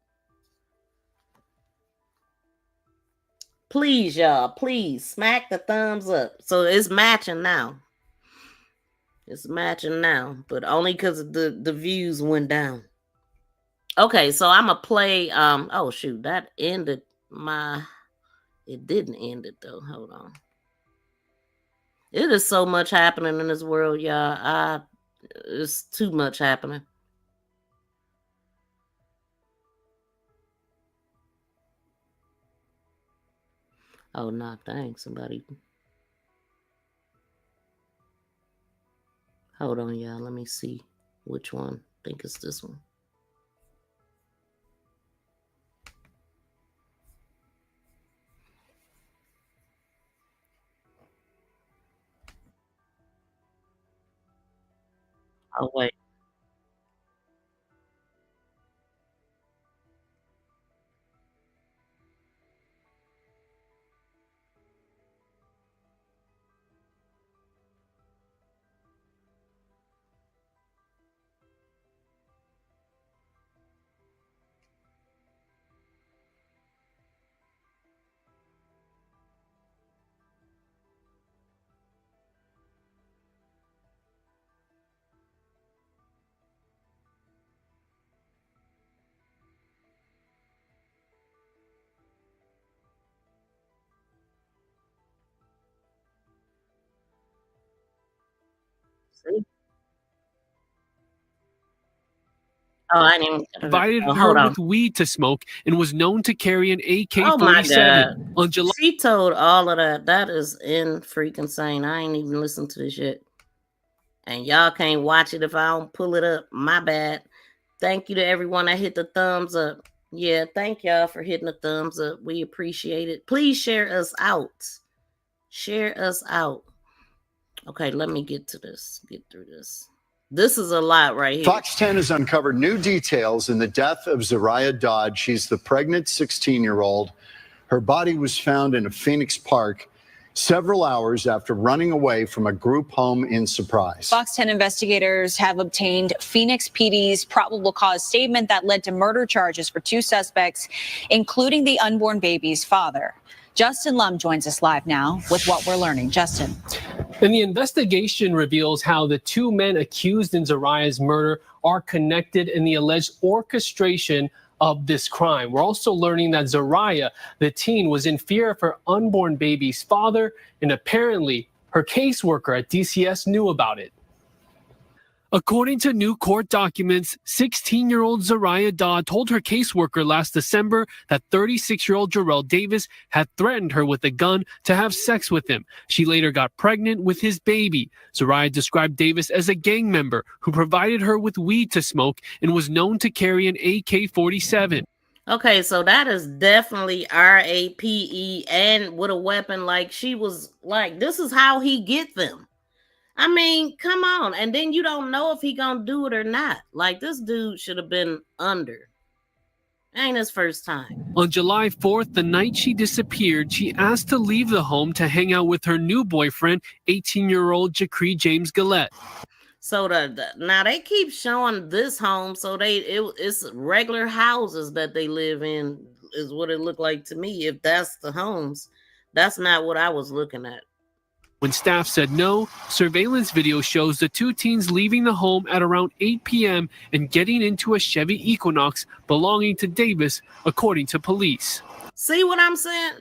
Please, y'all, please smack the thumbs up. So it's matching now. It's matching now, but only because the views went down. Okay, so I'm gonna play. Oh shoot, that ended my. It didn't end it though. Hold on. It is so much happening in this world, y'all. It's too much happening. Oh, no, thanks. Somebody. Hold on, y'all. Let me see which one. I think it's this one. Oh, wait. See? Oh, I didn't even. Provided Oh, her hold on. with weed to smoke and was known to carry an Oh my AK-47 God. on July. She told all of that. That is in freaking insane. I ain't even listened to this yet. And y'all can't watch it if I don't pull it up. My bad. Thank you to everyone that hit the thumbs up. Yeah, thank y'all for hitting the thumbs up. We appreciate it. Please share us out. Share us out. Okay, let me get to this. Get through this. This is a lot right here. Fox 10 has uncovered new details in the death of Zariah Dodds. She's the pregnant 16-year-old. Her body was found in a Phoenix park several hours after running away from a group home in Surprise. Fox 10 investigators have obtained Phoenix PD's probable cause statement that led to murder charges for 2 suspects, including the unborn baby's father. Justin Lum joins us live now with what we're learning. Justin. And the investigation reveals how the 2 men accused in Zariah's murder are connected in the alleged orchestration of this crime. We're also learning that Zariah, the teen, was in fear of her unborn baby's father, and apparently her caseworker at DCS knew about it. According to new court documents, 16-year-old Zariah Dodds told her caseworker last December that 36-year-old Jarrell Davis had threatened her with a gun to have sex with him. She later got pregnant with his baby. Zariah described Davis as a gang member who provided her with weed to smoke and was known to carry an AK-47. Okay, so that is definitely RAPE and with a weapon. Like, she was like, this is how he get them. I mean, come on. And then you don't know if he gonna do it or not. Like, this dude should have been under. Ain't his first time. On July 4th, the night she disappeared, she asked to leave the home to hang out with her new boyfriend, 18-year-old Jacree James Gillette. So now they keep showing this home, so it's regular houses that they live in, is what it looked like to me. If that's the homes, that's not what I was looking at. When staff said no, surveillance video shows the 2 teens leaving the home at around 8 p.m. and getting into a Chevy Equinox belonging to Davis, according to police. See what I'm saying?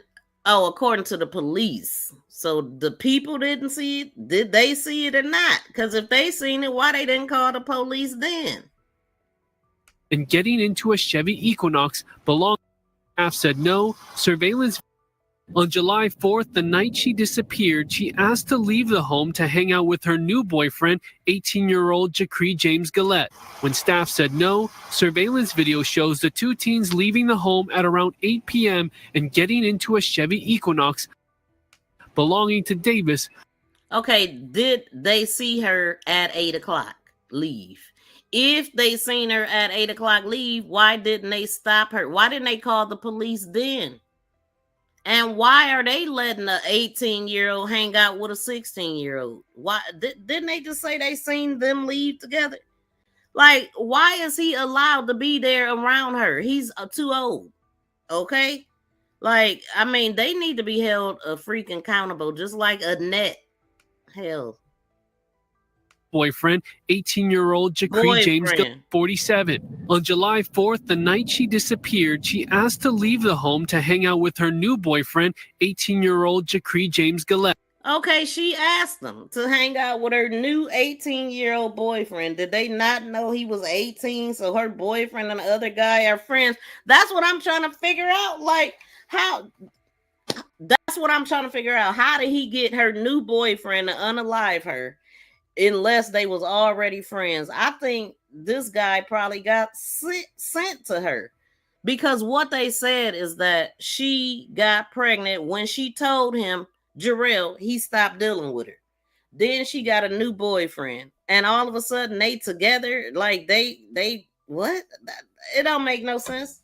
Oh, according to the police. So the people didn't see it. Did they see it or not? Because if they seen it, why they didn't call the police then? And getting into a Chevy Equinox belonging to staff said no, surveillance. On July 4th, the night she disappeared, she asked to leave the home to hang out with her new boyfriend, 18-year-old Jacree James Gillette. When staff said no, surveillance video shows the 2 teens leaving the home at around 8 p.m. and getting into a Chevy Equinox belonging to Davis. Okay, did they see her at 8 o'clock leave? If they seen her at 8 o'clock leave, why didn't they stop her? Why didn't they call the police then? And why are they letting an 18-year-old hang out with a 16-year-old? Why didn't they just say they seen them leave together? Like, why is he allowed to be there around her? He's too old. Okay? Like, I mean, they need to be held freaking accountable, just like Annette. Hell. Boyfriend, 18-year-old Jacree James Gillette, 47. On July 4th, the night she disappeared, she asked to leave the home to hang out with her new boyfriend, 18-year-old Jacree James Gillette. Okay, she asked them to hang out with her new 18-year-old boyfriend. Did they not know he was 18? So her boyfriend and the other guy are friends. That's what I'm trying to figure out. Like, how That's what I'm trying to figure out. How did he get her new boyfriend to unalive her unless they was already friends? I think this guy probably got sent to her, because what they said is that she got pregnant when she told him, Jarrell, he stopped dealing with her. Then she got a new boyfriend, and all of a sudden they together. Like they what? It don't make no sense.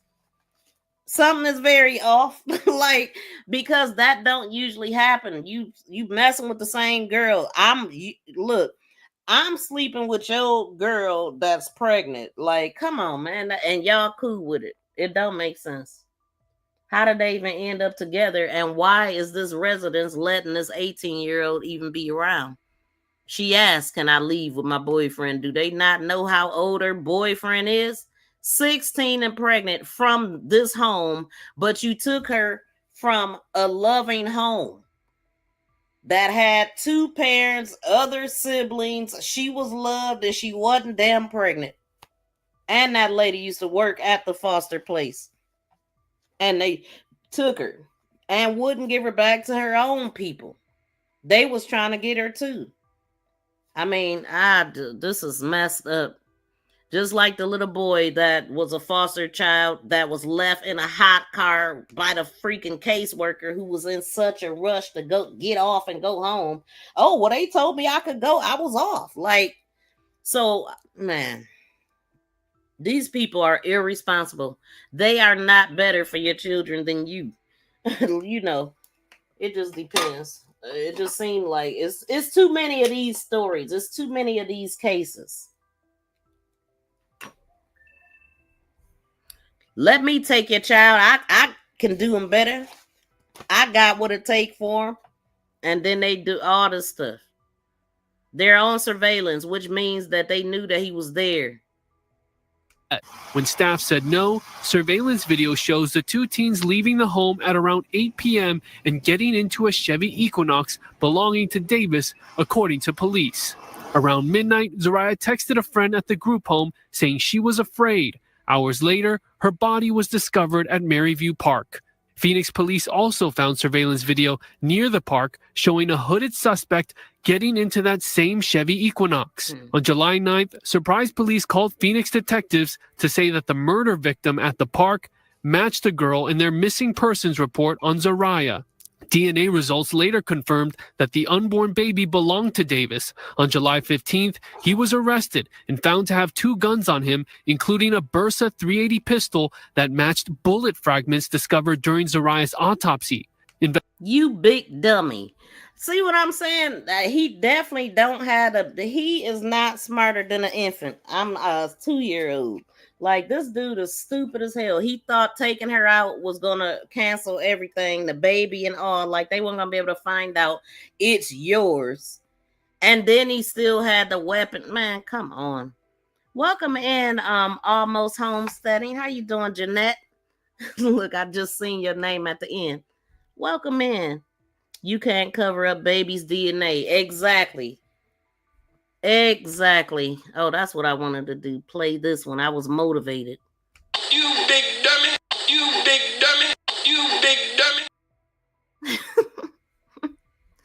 Something is very off. Like, because that don't usually happen. You messing with the same girl. Look, I'm sleeping with your girl that's pregnant. Like, come on, man. And y'all cool with it. It don't make sense. How did they even end up together? And why is this residence letting this 18-year-old even be around? She asked, can I leave with my boyfriend? Do they not know how old her boyfriend is? 16 and pregnant from this home, but you took her from a loving home that had two parents, other siblings. She was loved and she wasn't damn pregnant. And that lady used to work at the foster place. And they took her and wouldn't give her back to her own people. They was trying to get her too. I mean, this is messed up. Just like the little boy that was a foster child that was left in a hot car by the freaking caseworker who was in such a rush to go get off and go home. Oh, well, they told me I could go. I was off. Like, so, man, these people are irresponsible. They are not better for your children than you. You know, it just depends. It just seemed like it's too many of these stories. It's too many of these cases. Let me take your child. I can do them better. I got what it take for them. And then they do all this stuff. They're on surveillance, which means that they knew that he was there. When staff said no, surveillance video shows the two teens leaving the home at around 8 p.m. and getting into a Chevy Equinox belonging to Davis, according to police. Around midnight, Zariah texted a friend at the group home saying she was afraid. Hours later, her body was discovered at Maryview Park. Phoenix police also found surveillance video near the park showing a hooded suspect getting into that same Chevy Equinox. On July 9th, surprise police called Phoenix detectives to say that the murder victim at the park matched the girl in their missing persons report on Zariah. DNA results later confirmed that the unborn baby belonged to Davis. On July 15th, he was arrested and found to have two guns on him, including a Bersa .380 pistol that matched bullet fragments discovered during Zariah's autopsy. You big dummy. See what I'm saying? He definitely don't have he is not smarter than an infant. I'm a 2-year-old. Like, this dude is stupid as hell. He thought taking her out was gonna cancel everything, the baby and all. Like, they weren't gonna be able to find out it's yours. And then he still had the weapon. Man, come on. Welcome in, Almost Homesteading. How you doing, Jeanette? Look, I just seen your name at the end. Welcome in. You can't cover up baby's DNA. Exactly. Exactly. Oh, that's what I wanted to do. Play this one. I was motivated. You big dummy. You big dummy. You big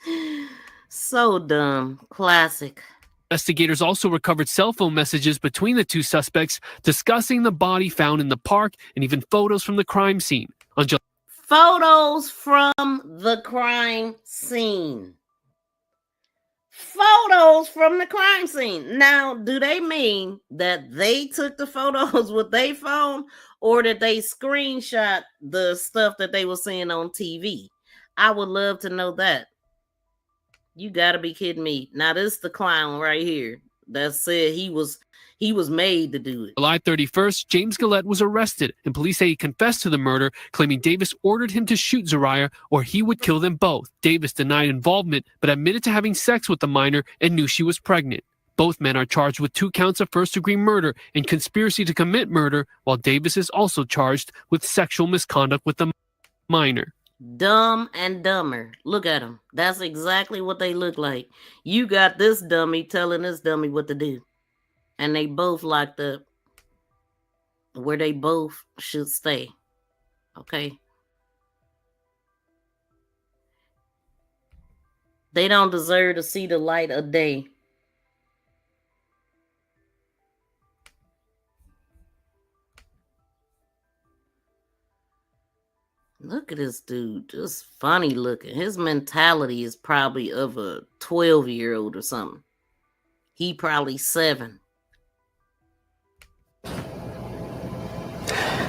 dummy. So dumb. Classic. Investigators also recovered cell phone messages between the two suspects discussing the body found in the park and even photos from the crime scene. Photos from the crime scene. Photos from the crime scene. Now, do they mean that they took the photos with their phone, or did they screenshot the stuff that they were seeing on TV? I would love to know that. You gotta be kidding me. Now, this is the clown right here that said he was made to do it. July 31st, James Gillette was arrested, and police say he confessed to the murder, claiming Davis ordered him to shoot Zariah or he would kill them both. Davis denied involvement, but admitted to having sex with the minor and knew she was pregnant. Both men are charged with 2 counts of first-degree murder and conspiracy to commit murder, while Davis is also charged with sexual misconduct with the minor. Dumb and dumber. Look at them. That's exactly what they look like. You got this dummy telling this dummy what to do. And they both locked up where they both should stay. Okay. They don't deserve to see the light of day. Look at this dude, just funny looking. His mentality is probably of a 12-year-old or something. He probably 7.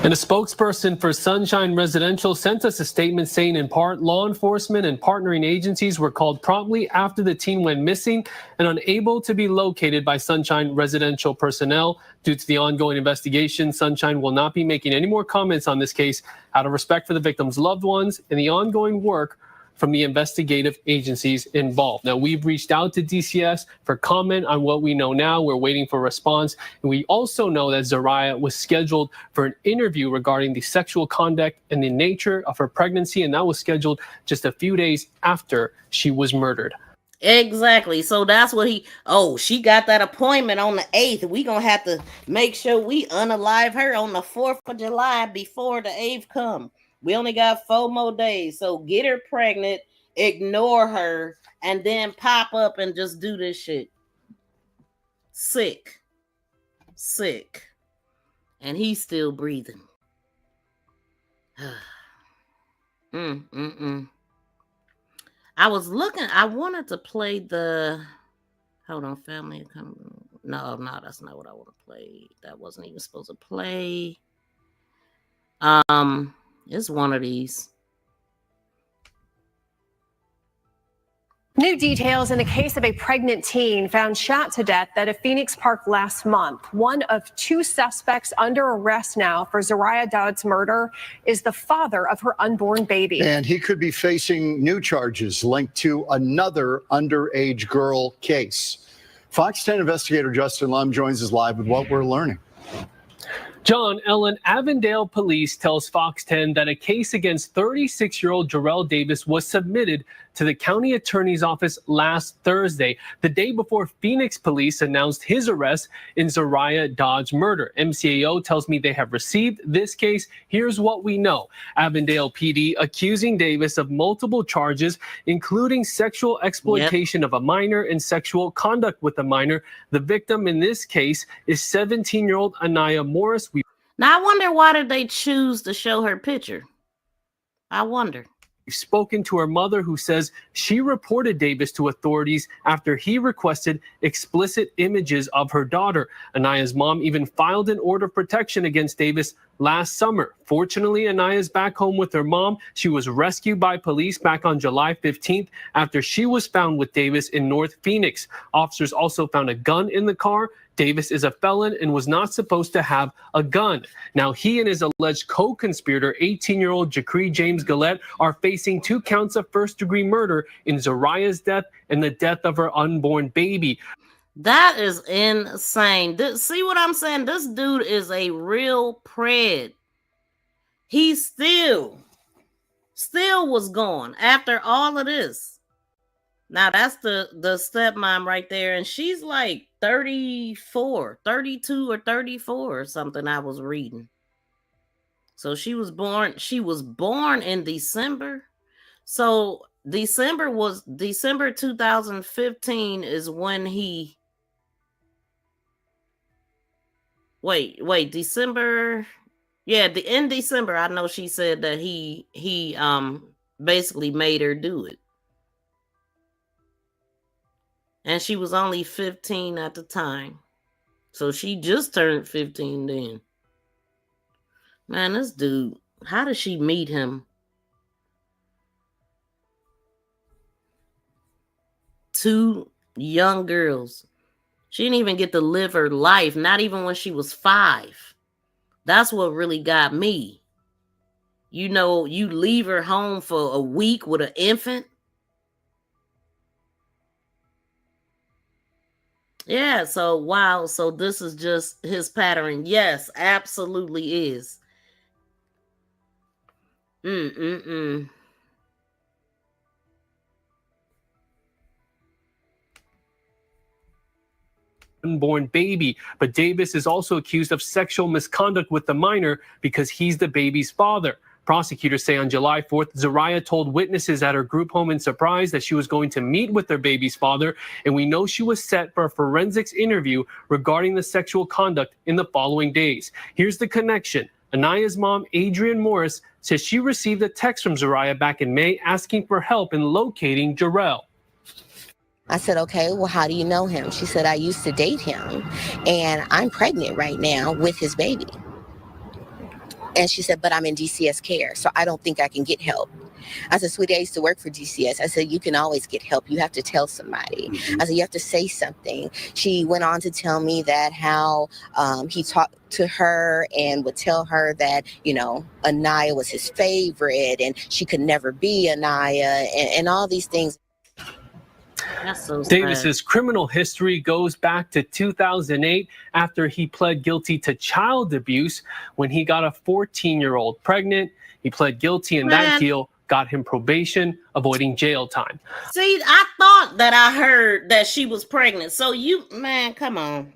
And a spokesperson for Sunshine Residential sent us a statement saying, in part, law enforcement and partnering agencies were called promptly after the teen went missing and unable to be located by Sunshine Residential personnel. Due to the ongoing investigation, Sunshine will not be making any more comments on this case out of respect for the victim's loved ones and the ongoing work from the investigative agencies involved. Now, we've reached out to DCS for comment on what we know now. We're waiting for a response. And we also know that Zariah was scheduled for an interview regarding the sexual conduct and the nature of her pregnancy, and that was scheduled just a few days after she was murdered. Exactly. So that's what she got that appointment on the 8th. We gonna have to make sure we unalive her on the 4th of July before the 8th come. We only got 4 more days. So get her pregnant, ignore her, and then pop up and just do this shit. Sick. And he's still breathing. I was looking, I wanted to play the, hold on, family. No, that's not what I want to play. That wasn't even supposed to play. It's one of these. New details in the case of a pregnant teen found shot to death at a Phoenix park last month. One of 2 suspects under arrest now for Zariah Dodds' murder is the father of her unborn baby. And he could be facing new charges linked to another underage girl case. Fox 10 investigator Justin Lum joins us live with what we're learning. John, Ellen, Avondale police tells Fox 10 that a case against 36-year-old Jarrell Davis was submitted to the county attorney's office last Thursday, the day before Phoenix police announced his arrest in Zariah Dodds' murder. MCAO tells me they have received this case. Here's what we know. Avondale PD accusing Davis of multiple charges, including sexual exploitation of a minor and sexual conduct with a minor. The victim in this case is 17-year-old Anaya Morris. Now, I wonder why did they choose to show her picture? I wonder. We've spoken to her mother, who says she reported Davis to authorities after he requested explicit images of her daughter. Anaya's mom even filed an order of protection against Davis last summer. Fortunately, Anaya's back home with her mom. She was rescued by police back on July 15th after she was found with Davis in North Phoenix. Officers also found a gun in the car. Davis is a felon and was not supposed to have a gun. Now, he and his alleged co-conspirator, 18-year-old Jacree James Gillette, are facing 2 counts of first-degree murder in Zariah's death and the death of her unborn baby. That is insane. See what I'm saying? This dude is a real pred. He still was gone after all of this. Now, that's the stepmom right there, and she's like 34, 32 or 34 or something I was reading. So she was born in December. So December 2015 is when he December. Yeah, in December, I know she said that he basically made her do it. And she was only 15 at the time. So she just turned 15 then. Man, this dude, how did she meet him? 2 young girls. She didn't even get to live her life, not even when she was 5. That's what really got me. You know, you leave her home for a week with an infant. Yeah, so wow, so this is just his pattern. Yes, absolutely is. Unborn baby, but Davis is also accused of sexual misconduct with the minor because he's the baby's father. Prosecutors say on July 4th, Zariah told witnesses at her group home in Surprise that she was going to meet with their baby's father, and we know she was set for a forensics interview regarding the sexual conduct in the following days. Here's the connection. Anaya's mom, Adrienne Morris, says she received a text from Zariah back in May asking for help in locating Jarrell. I said, okay, well, how do you know him? She said, I used to date him, and I'm pregnant right now with his baby. And she said, but I'm in DCS care, so I don't think I can get help. I said, sweetie, I used to work for DCS. I said, you can always get help. You have to tell somebody. I said, you have to say something. She went on to tell me that how he talked to her and would tell her that, you know, Anaya was his favorite and she could never be Anaya and all these things. That's so sad. Davis's criminal history goes back to 2008 after he pled guilty to child abuse when he got a 14-year-old pregnant. He pled guilty and that deal got him probation, avoiding jail time. See, I thought that I heard that she was pregnant. So come on.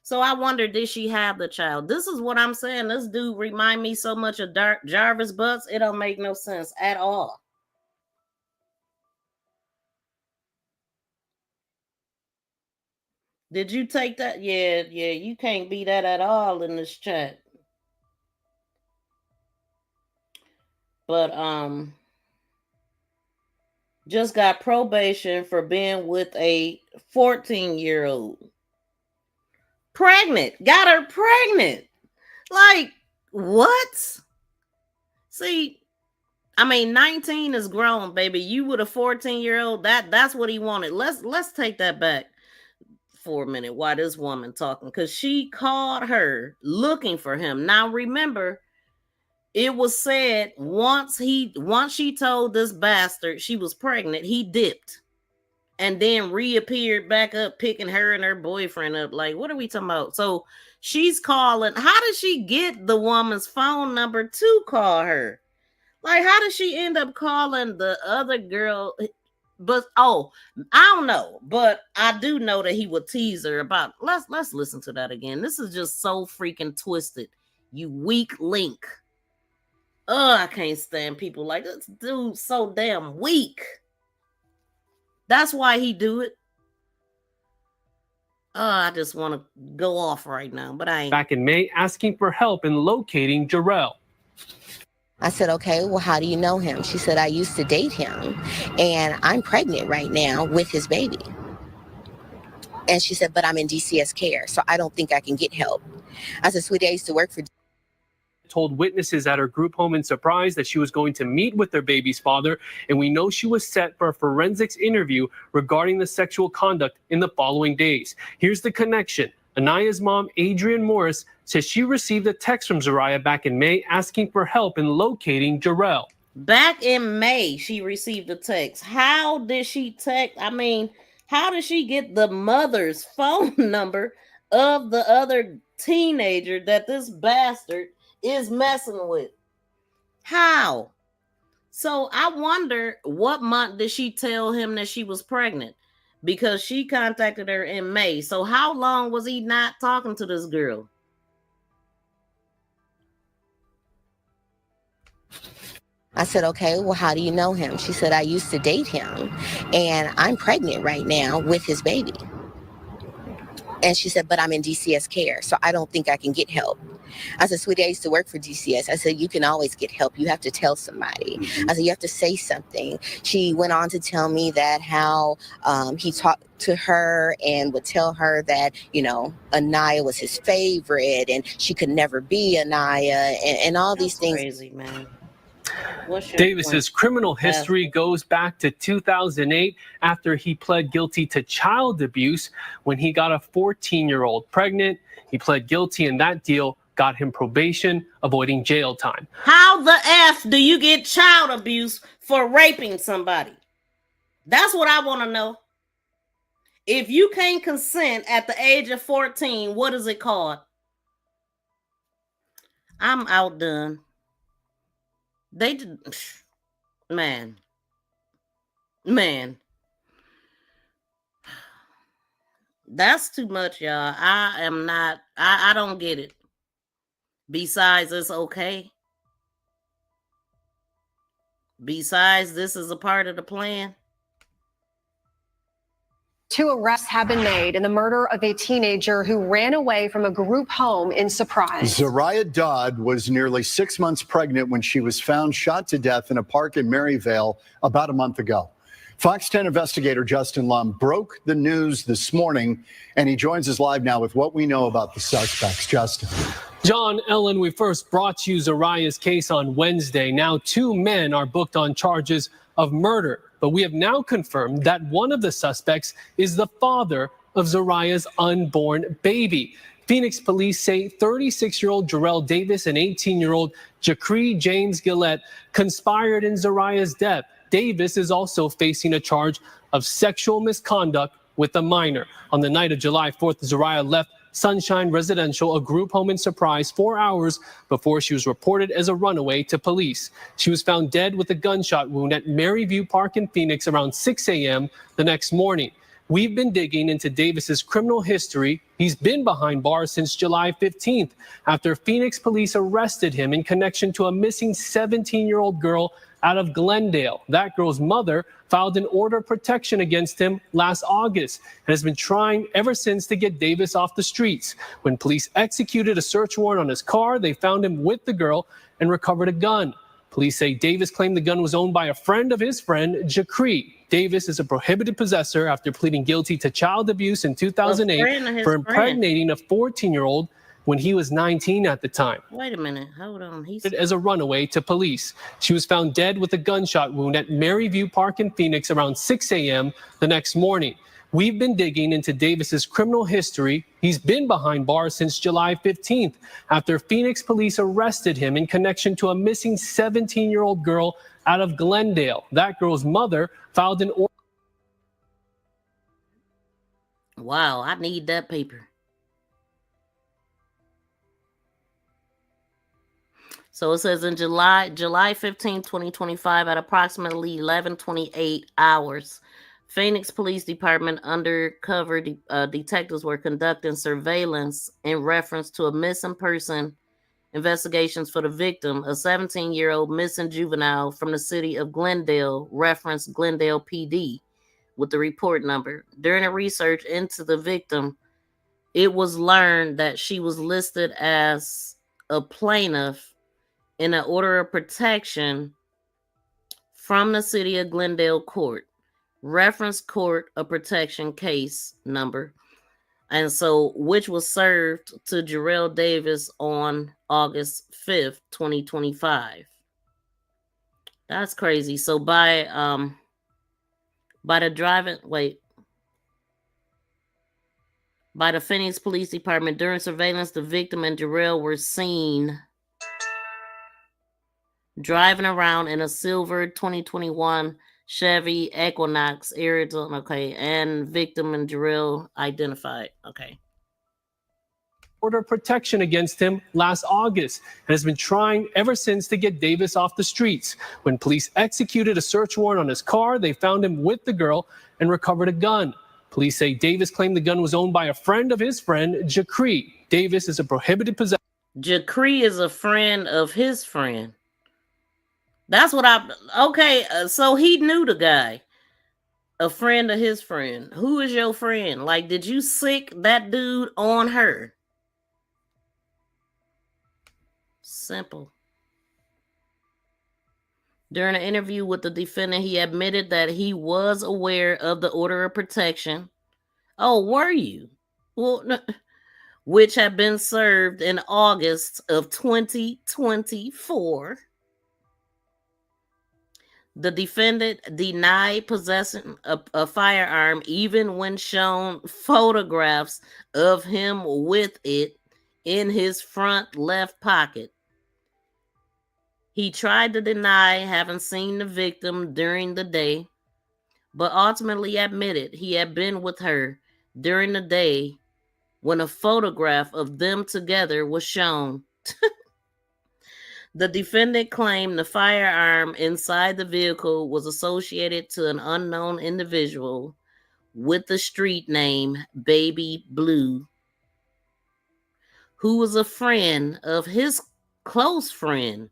So I wonder, did she have the child? This is what I'm saying. This dude remind me so much of Jarvis Butts. It don't make no sense at all. Did you take that? Yeah, you can't be that at all in this chat. But just got probation for being with a 14-year-old. Pregnant. Got her pregnant. Like, what? See, I mean, 19 is grown, baby. You with a 14-year-old, that's what he wanted. Let's take that back for a minute while this woman talking, because she called her looking for him. Now remember, it was said once she told this bastard she was pregnant, he dipped and then reappeared back up, picking her and her boyfriend up. Like, what are we talking about? So she's calling. How did she get the woman's phone number to call her? Like, how did she end up calling the other girl? But I don't know. But I do know that he would tease her about. Let's listen to that again. This is just so freaking twisted. You weak link. I can't stand people like this. Dude, so damn weak. That's why he do it. I just want to go off right now, but I ain't. Back in May, asking for help in locating Jarrell. I said, okay, well, how do you know him? She said, I used to date him, and I'm pregnant right now with his baby. And she said, but I'm in DCS care, so I don't think I can get help. I said, sweetie, I used to work for... Told witnesses at her group home in Surprise that she was going to meet with their baby's father, and we know she was set for a forensics interview regarding the sexual conduct in the following days. Here's the connection. Anaya's mom, Adrienne Morris, says she received a text from Zariah back in May asking for help in locating Jarrell. Back in May, she received a text. How did she text? I mean, how did she get the mother's phone number of the other teenager that this bastard is messing with? How? So I wonder, what month did she tell him that she was pregnant? Because she contacted her in May. So how long was he not talking to this girl? I said, okay, well, how do you know him? She said, I used to date him, and I'm pregnant right now with his baby. And she said, but I'm in DCS care, so I don't think I can get help. I said, sweetie, I used to work for DCS. I said, you can always get help. You have to tell somebody. I said, you have to say something. She went on to tell me that how he talked to her and would tell her that, you know, Anaya was his favorite and she could never be Anaya and all these things. Crazy, man. Davis's criminal history goes back to 2008 after he pled guilty to child abuse when he got a 14-year-old pregnant. He pled guilty and that deal got him probation, avoiding jail time. How the F do you get child abuse for raping somebody? That's what I want to know. If you can't consent at the age of 14, what is it called? I'm outdone. They did, man. That's too much, y'all. I don't get it. Besides, it's okay. Besides, this is a part of the plan. 2 arrests have been made in the murder of a teenager who ran away from a group home in Surprise. Zariah Dodds was nearly 6 months pregnant when she was found shot to death in a park in Maryvale about a month ago. Fox 10 investigator Justin Lum broke the news this morning, and he joins us live now with what we know about the suspects. Justin. John, Ellen, we first brought you Zariah's case on Wednesday. Now 2 men are booked on charges of murder, but we have now confirmed that one of the suspects is the father of Zariah's unborn baby. Phoenix police say 36-year-old Jarrell Davis and 18-year-old Jacree James Gillette conspired in Zariah's death. Davis is also facing a charge of sexual misconduct with a minor. On the night of July 4th, Zariah left Sunshine Residential, a group home in Surprise, 4 hours before she was reported as a runaway to police. She was found dead with a gunshot wound at Maryview Park in Phoenix around 6 a.m. the next morning. We've been digging into Davis's criminal history. He's been behind bars since July 15th after Phoenix police arrested him in connection to a missing 17-year-old girl out of Glendale. That girl's mother filed an order of protection against him last August and has been trying ever since to get Davis off the streets. When police executed a search warrant on his car, they found him with the girl and recovered a gun. Police say Davis claimed the gun was owned by a friend of his friend, Jacree. Davis is a prohibited possessor after pleading guilty to child abuse in 2008 for impregnating a 14-year-old when he was 19 at the time. Wait a minute, hold on. As a runaway to police. She was found dead with a gunshot wound at Maryview Park in Phoenix around 6 a.m. the next morning. We've been digging into Davis's criminal history. He's been behind bars since July 15th after Phoenix police arrested him in connection to a missing 17-year-old girl out of Glendale. That girl's mother filed an order. Wow, I need that paper. So it says in July 15, 2025, at approximately 11:28 hours, Phoenix Police Department undercover detectives were conducting surveillance in reference to a missing person investigations for the victim, a 17-year-old missing juvenile from the city of Glendale, referenced Glendale PD with the report number. During a research into the victim, it was learned that she was listed as a plaintiff in an order of protection from the city of Glendale court, reference court of protection case number, and so which was served to Jarrell Davis on August 5th, 2025. That's crazy. So by the Phoenix Police Department during surveillance, the victim and Jarrell were seen driving around in a silver 2021 Chevy Equinox, Arizona. Okay, and victim and Jarrell identified. Okay. Order of protection against him last August and has been trying ever since to get Davis off the streets. When police executed a search warrant on his car, they found him with the girl and recovered a gun. Police say Davis claimed the gun was owned by a friend of his friend, Jacree. Davis is a prohibited possessor. Jacree is a friend of his friend. That's what so he knew the guy, a friend of his friend. Who is your friend? Like, did you sick that dude on her? Simple. During an interview with the defendant, he admitted that he was aware of the order of protection. Oh, were you? Well, no, which had been served in August of 2024. The defendant denied possessing a firearm even when shown photographs of him with it in his front left pocket. He tried to deny having seen the victim during the day, but ultimately admitted he had been with her during the day when a photograph of them together was shown. The defendant claimed the firearm inside the vehicle was associated to an unknown individual with the street name Baby Blue, who was a friend of his close friend,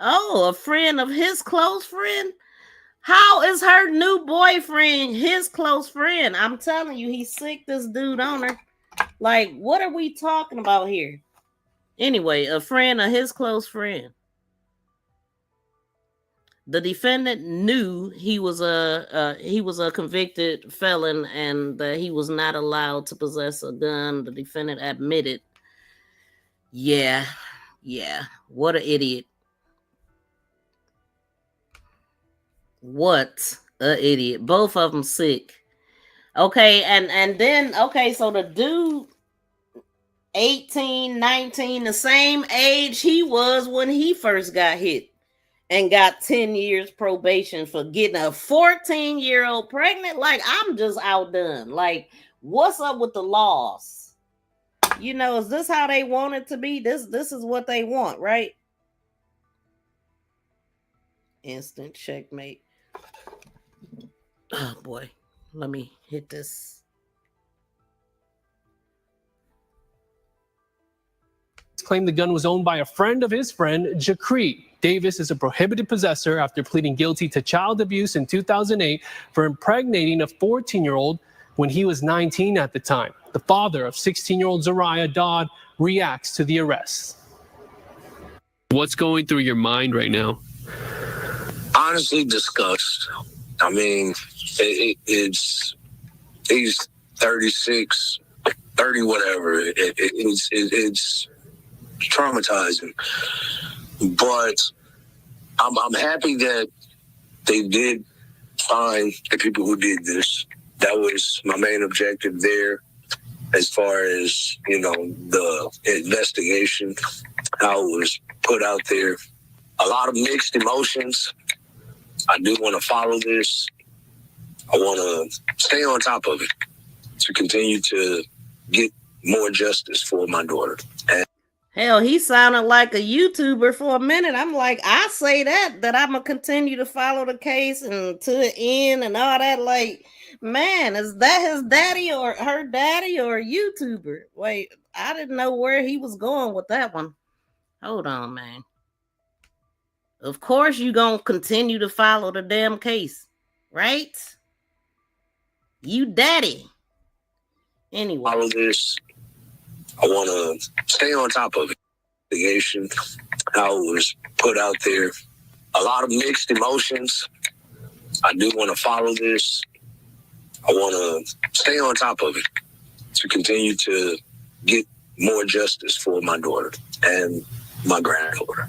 Oh, a friend of his close friend? How is her new boyfriend his close friend? I'm telling you, he sick this dude on her. Like, what are we talking about here? Anyway, a friend of his close friend. The defendant knew he was a convicted felon and that he was not allowed to possess a gun. The defendant admitted. Yeah. What an idiot. What an idiot. Both of them sick. Okay, and then so the dude 18, 19, the same age he was when he first got hit and got 10 years probation for getting a 14-year-old pregnant. Like, I'm just outdone. Like, what's up with the laws? You know, is this how they want it to be? This is what they want, right? Instant checkmate. Oh boy, let me hit this. Claimed the gun was owned by a friend of his friend, Jacree. Davis is a prohibited possessor after pleading guilty to child abuse in 2008 for impregnating a 14-year-old when he was 19 at the time. The father of 16-year-old Zariah, Dodds, reacts to the arrest. What's going through your mind right now? Honestly, disgust. I mean, it's he's 36, 30, whatever. It's traumatizing, but I'm happy that they did find the people who did this. That was my main objective there, as far as, you know, the investigation, how it was put out there. A lot of mixed emotions. I do want to follow this. I want to stay on top of it to continue to get more justice for my daughter. And hell, he sounded like a YouTuber for a minute. I'm like, I say that I'm gonna continue to follow the case and to the end and all that. Like, man, is that his daddy or her daddy or a YouTuber? Wait, I didn't know where he was going with that one. Hold on, man. Of course you gonna continue to follow the damn case, right? You daddy. Anyway. Follow this. I want to stay on top of it. How it was put out there. A lot of mixed emotions. I do want to follow this. I want to stay on top of it to continue to get more justice for my daughter and my granddaughter.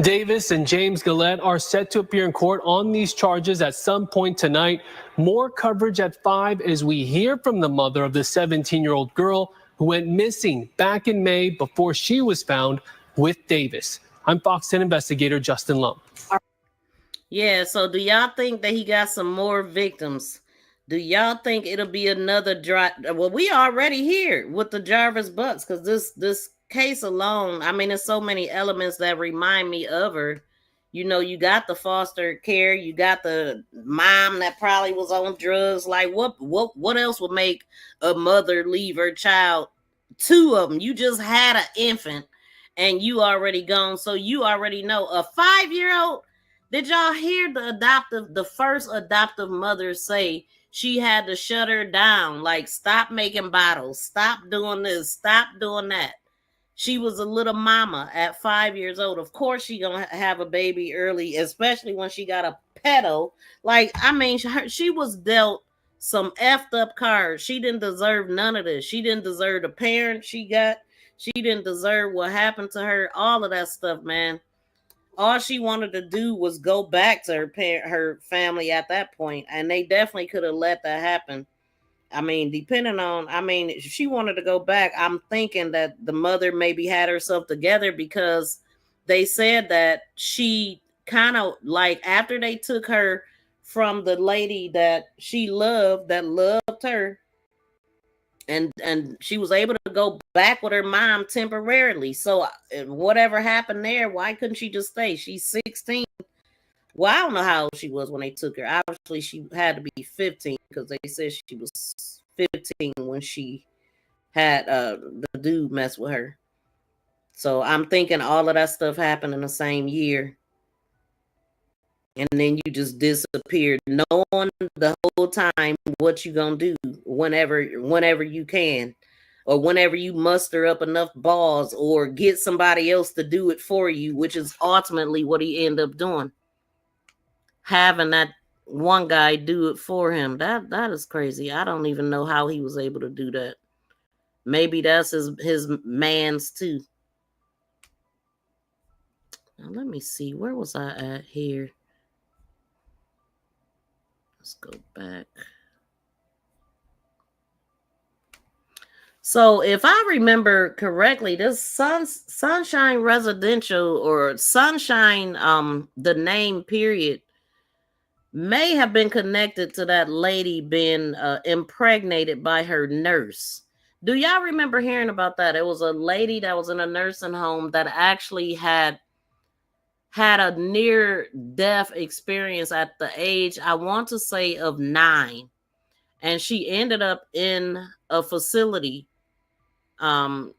Davis and James Gillette are set to appear in court on these charges at some point tonight. More coverage at 5 as we hear from the mother of the 17-year-old girl who went missing back in May before she was found with Davis. I'm Fox 10 investigator Justin Lump. Yeah, so do y'all think that he got some more victims? Do y'all think it'll be another well, we already here with the Jarvis Bucks, because this case alone, I mean, there's so many elements that remind me of her. You know, you got the foster care, you got the mom that probably was on drugs. Like, what else would make a mother leave her child? 2 of them. You just had an infant and you already gone, so you already know. A 5-year-old. Did y'all hear the first adoptive mother say she had to shut her down? Like, stop making bottles, stop doing this, stop doing that. She was a little mama at 5 years old. Of course she gonna have a baby early, especially when she got a pedo. Like, I mean, she was dealt some effed up cards. She didn't deserve none of this. She didn't deserve the parent she got. She didn't deserve what happened to her. All of that stuff, man. All she wanted to do was go back to her family at that point, and they definitely could have let that happen. I mean, if she wanted to go back, I'm thinking that the mother maybe had herself together, because they said that she kind of, like, after they took her from the lady that she loved, that loved her, and she was able to go back with her mom temporarily. So whatever happened there, why couldn't she just stay? She's 16. Well, I don't know how old she was when they took her. Obviously, she had to be 15, because they said she was 15 when she had the dude mess with her. So I'm thinking all of that stuff happened in the same year. And then you just disappeared, knowing the whole time what you gonna do whenever you can, or whenever you muster up enough balls or get somebody else to do it for you, which is ultimately what he ended up doing. Having that one guy do it for him. That is crazy. I don't even know how he was able to do that. Maybe that's his man's too. Now, let me see. Where was I at here? Let's go back. So if I remember correctly, this Sunshine Residential, or Sunshine, the name period, may have been connected to that lady being impregnated by her nurse. Do y'all remember hearing about that? It was a lady that was in a nursing home that actually had a near-death experience at the age, I want to say, of 9. And she ended up in a facility. And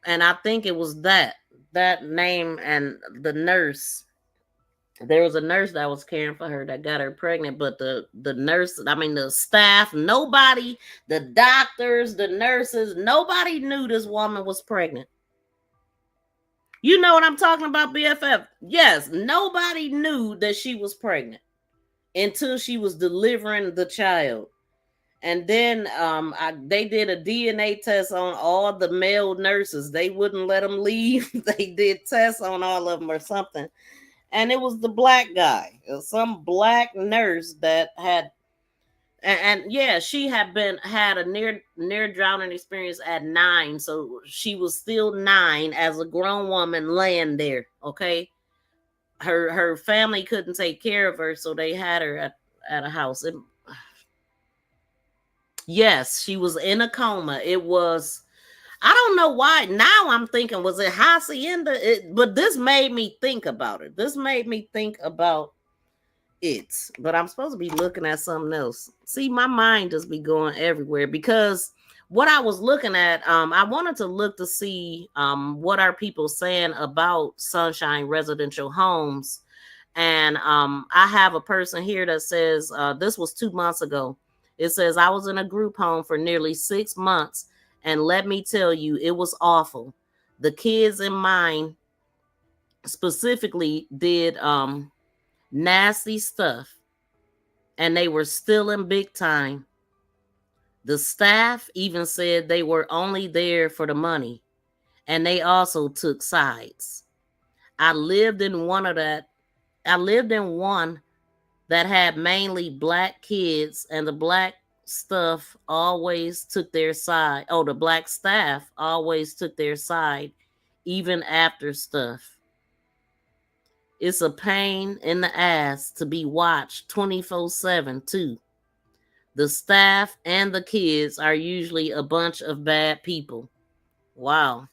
I think it was that name and the nurse. There was a nurse that was caring for her that got her pregnant, but the nurse, I mean the staff, nobody, the doctors, the nurses, nobody knew this woman was pregnant. You know what I'm talking about, BFF? Yes, nobody knew that she was pregnant until she was delivering the child. And then they did a DNA test on all the male nurses. They wouldn't let them leave. They did tests on all of them or something. And it was the black guy, some black nurse that had, and yeah, she had a near drowning experience at 9. So she was still 9 as a grown woman laying there. Okay. Her family couldn't take care of her, so they had her at a house. Yes, she was in a coma. It was, I don't know why. Now I'm thinking, was it hacienda? But this made me think about it. This made me think about it. But I'm supposed to be looking at something else. See, my mind just be going everywhere, because what I was looking at, I wanted to look to see what are people saying about Sunshine Residential Homes. And I have a person here that says, this was 2 months ago. It says, I was in a group home for nearly 6 months, and let me tell you, it was awful. The kids in mine specifically did nasty stuff, and they were still in big time. The staff even said they were only there for the money, and they also took sides. I lived in one that had mainly black kids, and the black stuff always took their side. Oh, the black staff always took their side, even after stuff. It's a pain in the ass to be watched 24/7 too. The staff and the kids are usually a bunch of bad people. Wow.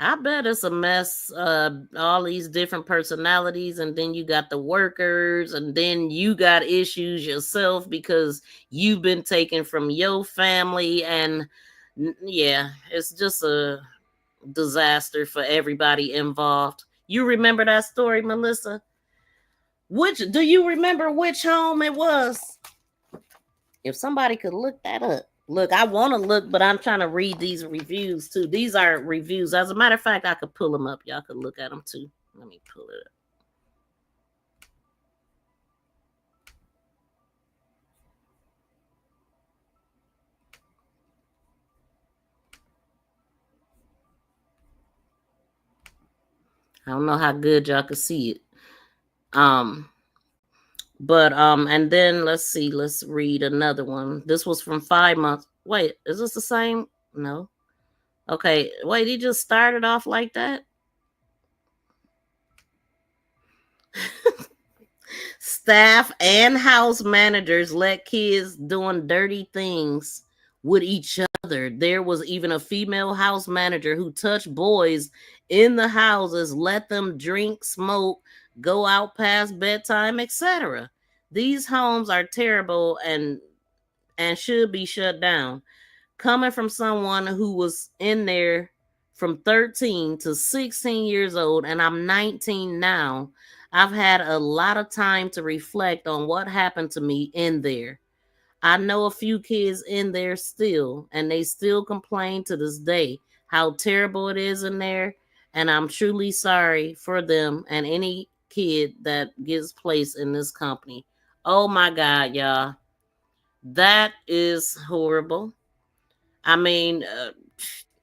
I bet it's a mess. All these different personalities, and then you got the workers, and then you got issues yourself because you've been taken from your family, and yeah, it's just a disaster for everybody involved. You remember that story, Melissa? Do you remember which home it was? If somebody could look that up. Look, I want to look, but I'm trying to read these reviews too. These aren't reviews. As a matter of fact, I could pull them up. Y'all could look at them too. Let me pull it up. I don't know how good y'all could see it. And then let's see. Let's read another one. This was from 5 months. Wait, is this the same? No. Okay, wait, he just started off like that? Staff and house managers let kids doing dirty things with each other. There was even a female house manager who touched boys in the houses, let them drink, smoke, go out past bedtime, etc. These homes are terrible and should be shut down. Coming from someone who was in there from 13 to 16 years old, and I'm 19 now. I've had a lot of time to reflect on what happened to me in there. I know a few kids in there still, and they still complain to this day how terrible it is in there. And I'm truly sorry for them and any kid that gets placed in this company. Oh my God, y'all. That is horrible. I mean,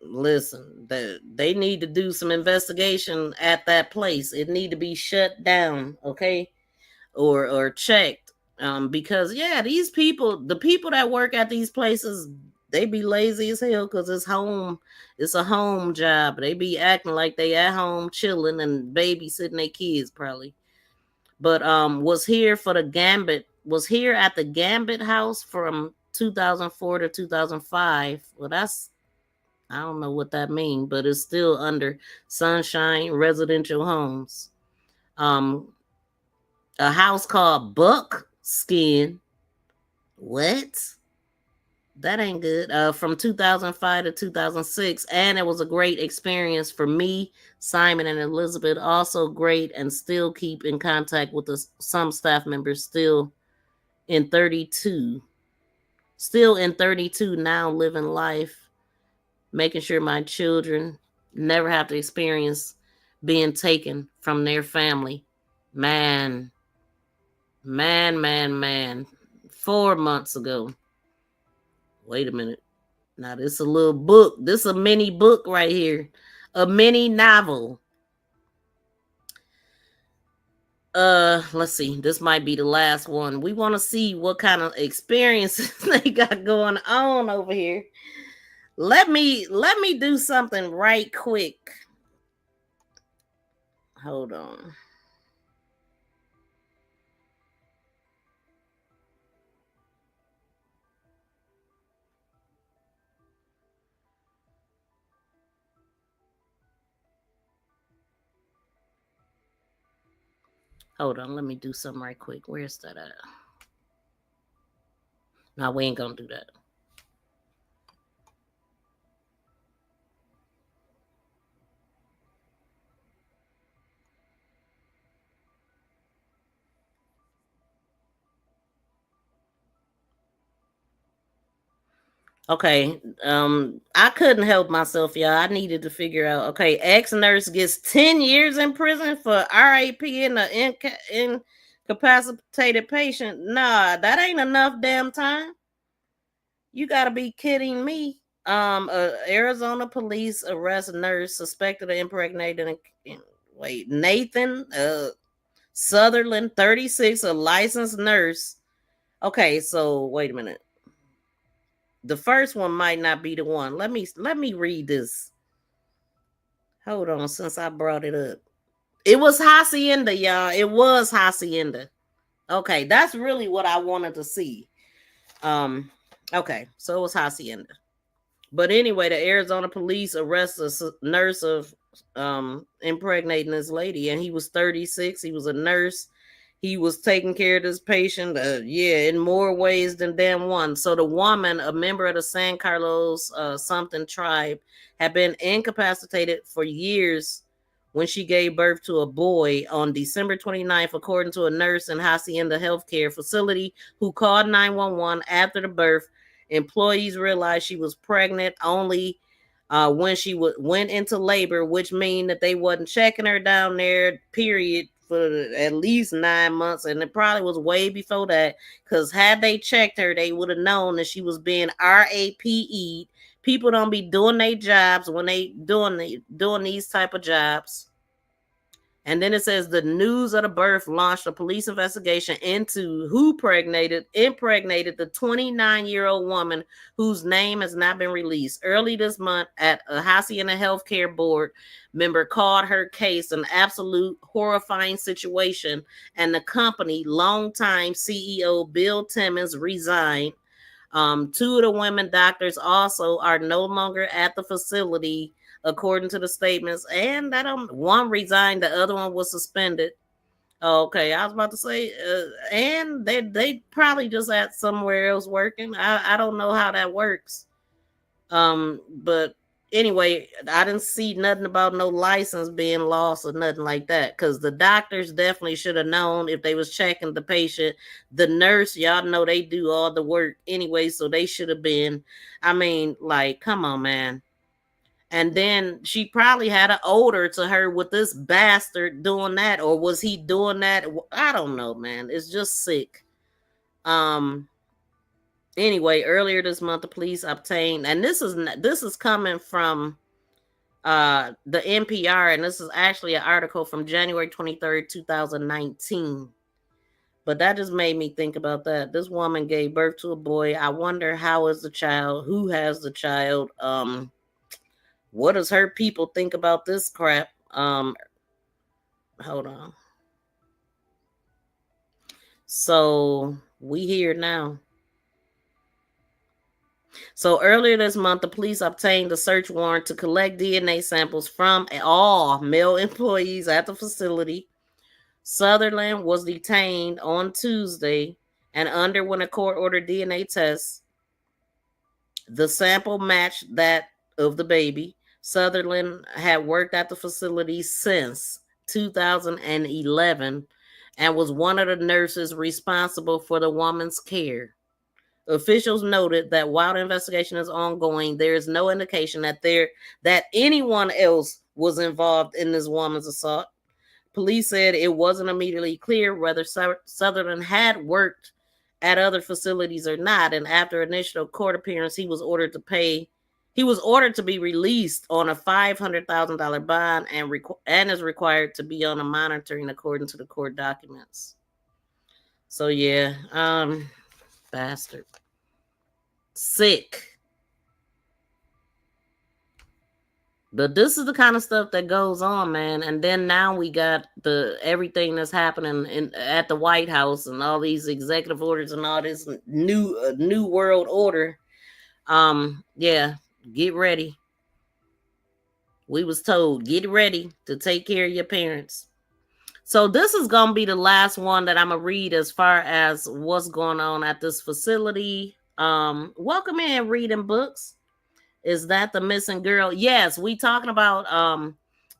listen, they need to do some investigation at that place. It need to be shut down, okay? Or checked. Because yeah, these people, the people that work at these places, they be lazy as hell because it's a home job. They be acting like they at home chilling and babysitting their kids probably. But was here at the Gambit house from 2004 to 2005. Well, I don't know what that means, but it's still under Sunshine Residential Homes. A house called Buckskin. What? That ain't good. From 2005 to 2006, and it was a great experience for me, Simon, and Elizabeth. Also great, and still keep in contact with some staff members. Still in 32 now, living life, making sure my children never have to experience being taken from their family. Man. 4 months ago. Wait a minute. Now this is a little book. This is a mini book right here. A mini novel. Let's see. This might be the last one. We want to see what kind of experiences they got going on over here. Let me do something right quick. Hold on. Hold on, let me do something right quick. Where's that at? No, we ain't gonna do that. Okay, I couldn't help myself, y'all. I needed to figure out. Okay, ex-nurse gets 10 years in prison for RAP in an incapacitated patient. Nah, that ain't enough damn time. You gotta be kidding me. Arizona police arrest nurse suspected of impregnating. Nathan Sutherland, 36, a licensed nurse. Okay, so wait a minute. The first one might not be the one. Let me read this. Hold on, since I brought it up. It was Hacienda, y'all. It was Hacienda. Okay, that's really what I wanted to see. Okay, so it was Hacienda. But anyway, the Arizona police arrested a nurse of impregnating this lady, and he was 36. He was a nurse. He was taking care of this patient, in more ways than damn one. So the woman, a member of the San Carlos something tribe, had been incapacitated for years when she gave birth to a boy on December 29th, according to a nurse in Hacienda Healthcare Facility who called 911 after the birth. Employees realized she was pregnant only when she went into labor, which means that they wasn't checking her down there, period, for at least 9 months. And it probably was way before that, because had they checked her, they would have known that she was being RAPE'd. People don't be doing their jobs when they doing these type of jobs. And then it says the news of the birth launched a police investigation into who impregnated the 29-year-old woman whose name has not been released. Early this month, at a Hacienda Healthcare Board member called her case an absolute horrifying situation, and the company longtime CEO Bill Timmons resigned. Two of the women doctors also are no longer at the facility, according to the statements, and that one resigned, the other one was suspended. Okay, I was about to say, and they probably just at somewhere else working. I don't know how that works. But anyway, I didn't see nothing about no license being lost or nothing like that. Because the doctors definitely should have known if they was checking the patient. The nurse, y'all know they do all the work anyway, so they should have been. I mean, like, come on, man. And then she probably had an odor to her with this bastard doing that, or was he doing that? I don't know, man. It's just sick. Anyway, earlier this month, the police obtained, and this is coming from the NPR, and this is actually an article from January 23rd, 2019. But that just made me think about that. This woman gave birth to a boy. I wonder how is the child? Who has the child? What does her people think about this crap? Hold on. So we here now. So earlier this month, the police obtained a search warrant to collect DNA samples from all male employees at the facility. Sutherland was detained on Tuesday and underwent a court-ordered DNA test. The sample matched that of the baby. Sutherland had worked at the facility since 2011 and was one of the nurses responsible for the woman's care. Officials noted that while the investigation is ongoing, there is no indication that anyone else was involved in this woman's assault. Police said it wasn't immediately clear whether Sutherland had worked at other facilities or not, and after initial court appearance, he was ordered to be released on a $500,000 bond and is required to be on a monitoring according to the court documents. So yeah, bastard. Sick. But this is the kind of stuff that goes on, man. And then now we got everything that's happening at the White House and all these executive orders and all this new world order. Yeah, get ready. We was told, get ready to take care of your parents. So this is going to be the last one that I'm going to read as far as what's going on at this facility. Welcome in, reading books. Is that the missing girl? Yes, we are talking about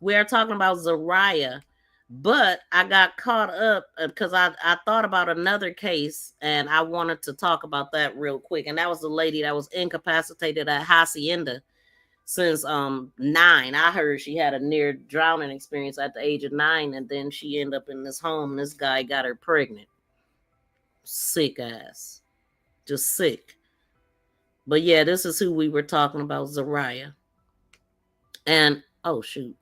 Zariah, but I got caught up because I thought about another case and I wanted to talk about that real quick. And that was the lady that was incapacitated at Hacienda since 9. I heard she had a near drowning experience at the age of 9, and then she ended up in this home. This guy got her pregnant. Sick ass. Just sick. But yeah, this is who we were talking about, Zariah. And oh shoot.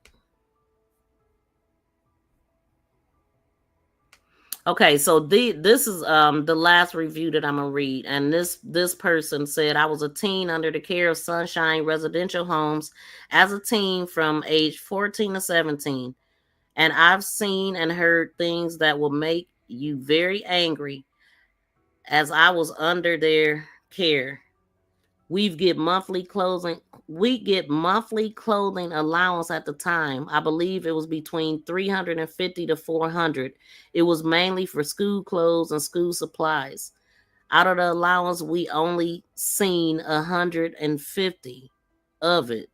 Okay, so this is the last review that I'm gonna read, and this person said, I was a teen under the care of Sunshine Residential Homes as a teen from age 14 to 17, and I've seen and heard things that will make you very angry. As I was under their care, we get monthly clothing allowance at the time. I believe it was between $350 to $400. It was mainly for school clothes and school supplies. Out of the allowance, we only seen 150 of it,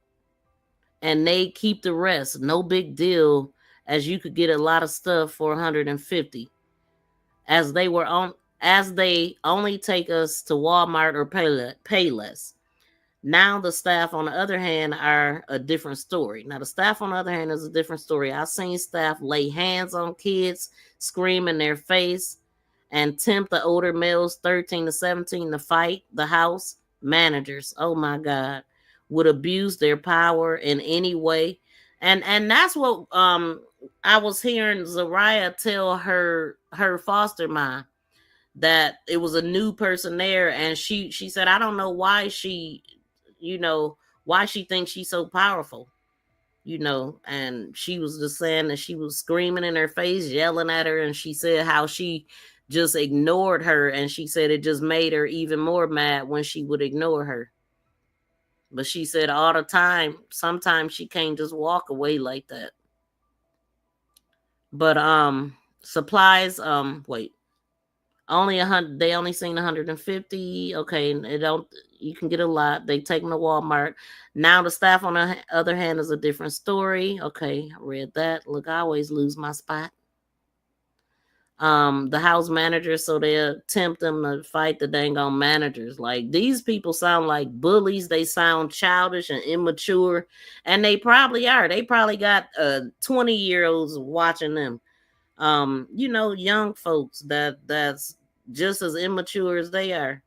and they keep the rest. No big deal, as you could get a lot of stuff for 150. As they only take us to Walmart or pay less. Now the staff, on the other hand, are a different story. Now the staff, on the other hand, is a different story. I've seen staff lay hands on kids, scream in their face, and tempt the older males, 13 to 17, to fight the house managers. Oh my God, would abuse their power in any way. And that's what I was hearing Zariah tell her foster mom, that it was a new person there, and she said, I don't know why she thinks she's so powerful, and she was just saying that she was screaming in her face, yelling at her, and she said how she just ignored her, and she said it just made her even more mad when she would ignore her. But she said all the time, sometimes she can't just walk away like that. But supplies, Only 100. They only seen 150. Okay, it don't. You can get a lot. They take them to Walmart. Now the staff, on the other hand, is a different story. Okay, I read that. Look, I always lose my spot. The house manager, so they attempt them to fight the dang on managers. Like, these people sound like bullies. They sound childish and immature, and they probably are. They probably got 20-year-olds watching them. Young folks that's just as immature as they are.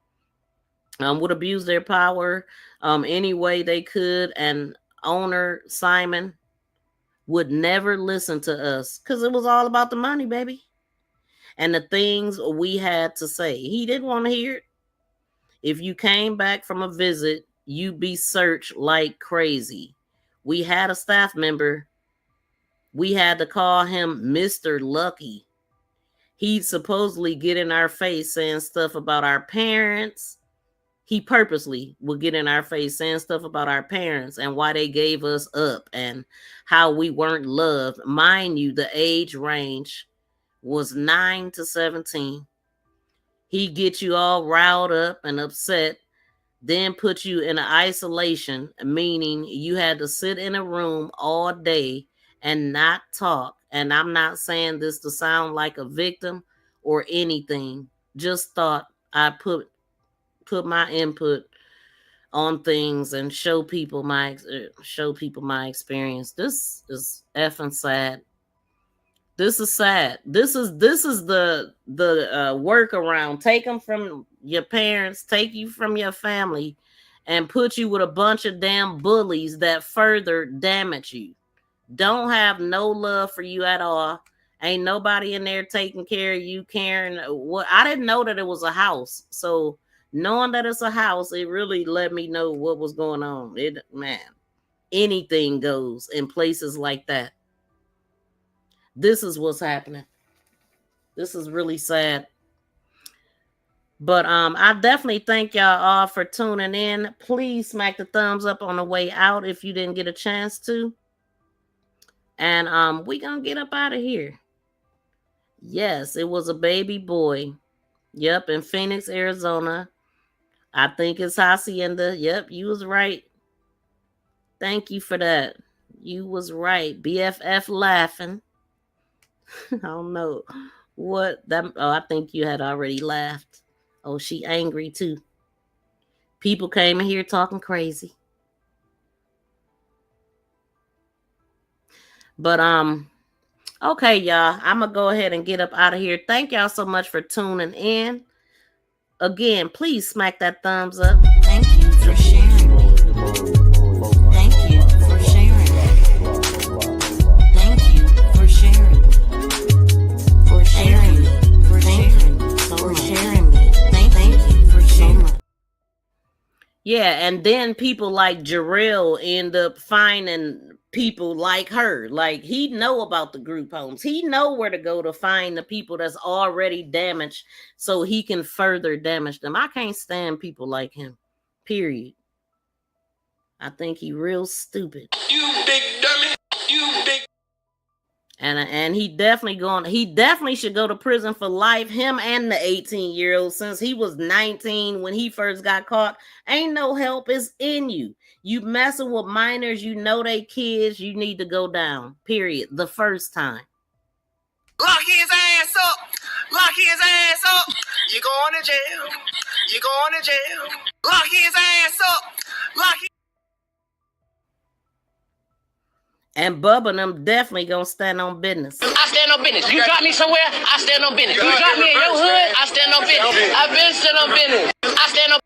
Would abuse their power any way they could, and owner Simon would never listen to us because it was all about the money, baby. And the things we had to say. He didn't want to hear it. If you came back from a visit, you'd be searched like crazy. We had a staff member. We had to call him Mr. Lucky. He'd supposedly get in our face saying stuff about our parents. He purposely would get in our face saying stuff about our parents and why they gave us up and how we weren't loved. Mind you, the age range was 9 to 17. He get you all riled up and upset, then put you in isolation, meaning you had to sit in a room all day and not talk. And I'm not saying this to sound like a victim or anything. Just thought I put my input on things and show people my experience. This is effing sad. This is sad. This is the workaround. Take them from your parents, take you from your family, and put you with a bunch of damn bullies that further damage you. Don't have no love for you at all. Ain't nobody in there taking care of you, caring. What I didn't know that it was a house. So knowing that it's a house, it really let me know what was going on. Anything goes in places like that. This is what's happening. This is really sad. But I definitely thank y'all all for tuning in. Please smack the thumbs up on the way out if you didn't get a chance to. And we gonna get up out of here. Yes, it was a baby boy. Yep, in Phoenix, Arizona. I think it's Hacienda. Yep, you was right. Thank you for that. You was right. BFF laughing. I don't know what that. Oh, I think you had already laughed. Oh, she angry too. People came in here talking crazy. But okay, y'all. I'm gonna go ahead and get up out of here. Thank y'all so much for tuning in. Again, please smack that thumbs up. Thank you for sharing. Thank you for sharing. Thank you for sharing. For sharing. For sharing. For sharing me. Thank you for sharing. Yeah, and then people like Jarrell end up finding people like her. Like, he know about the group homes. He know where to go to find the people that's already damaged so he can further damage them. I can't stand people like him. Period. I think he real stupid. You big dummy. You big. And he definitely should go to prison for life. Him and the 18-year-old, since he was 19 when he first got caught. Ain't no help is in you. You messing with minors, you know they kids, you need to go down. Period. The first time. Lock his ass up. Lock his ass up. You going to jail. You going to jail. Lock his ass up. Lock his. And Bubba and them definitely gonna stand on business. I stand on business. You drop me somewhere, I stand on business. You drop me in your hood, I stand on business. I've been stand on business. I stand on.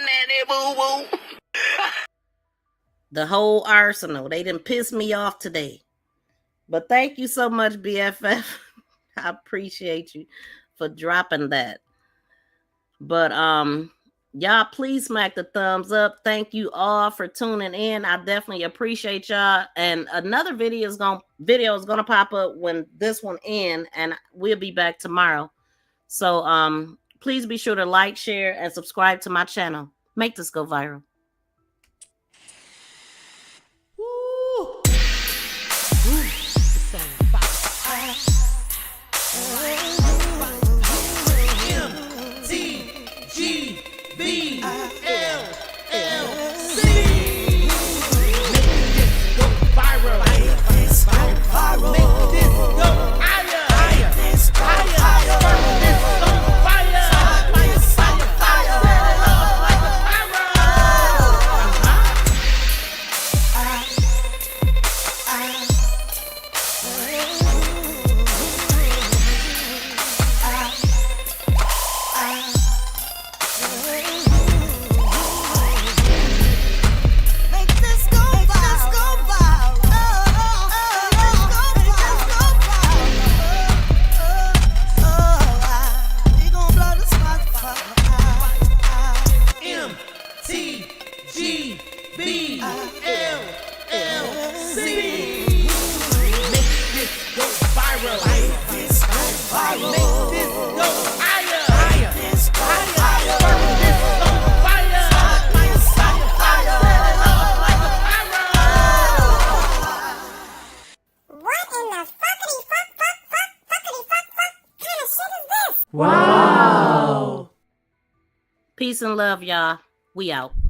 Nanny boo boo. The whole arsenal. They didn't piss me off today. But thank you so much, BFF. I appreciate you for dropping that. But y'all, please smack the thumbs up. Thank you all for tuning in. I definitely appreciate y'all. And another video is gonna pop up when this one ends, and we'll be back tomorrow. So please be sure to like, share, and subscribe to my channel. Make this go viral. Woo. Peace and love, y'all. We out.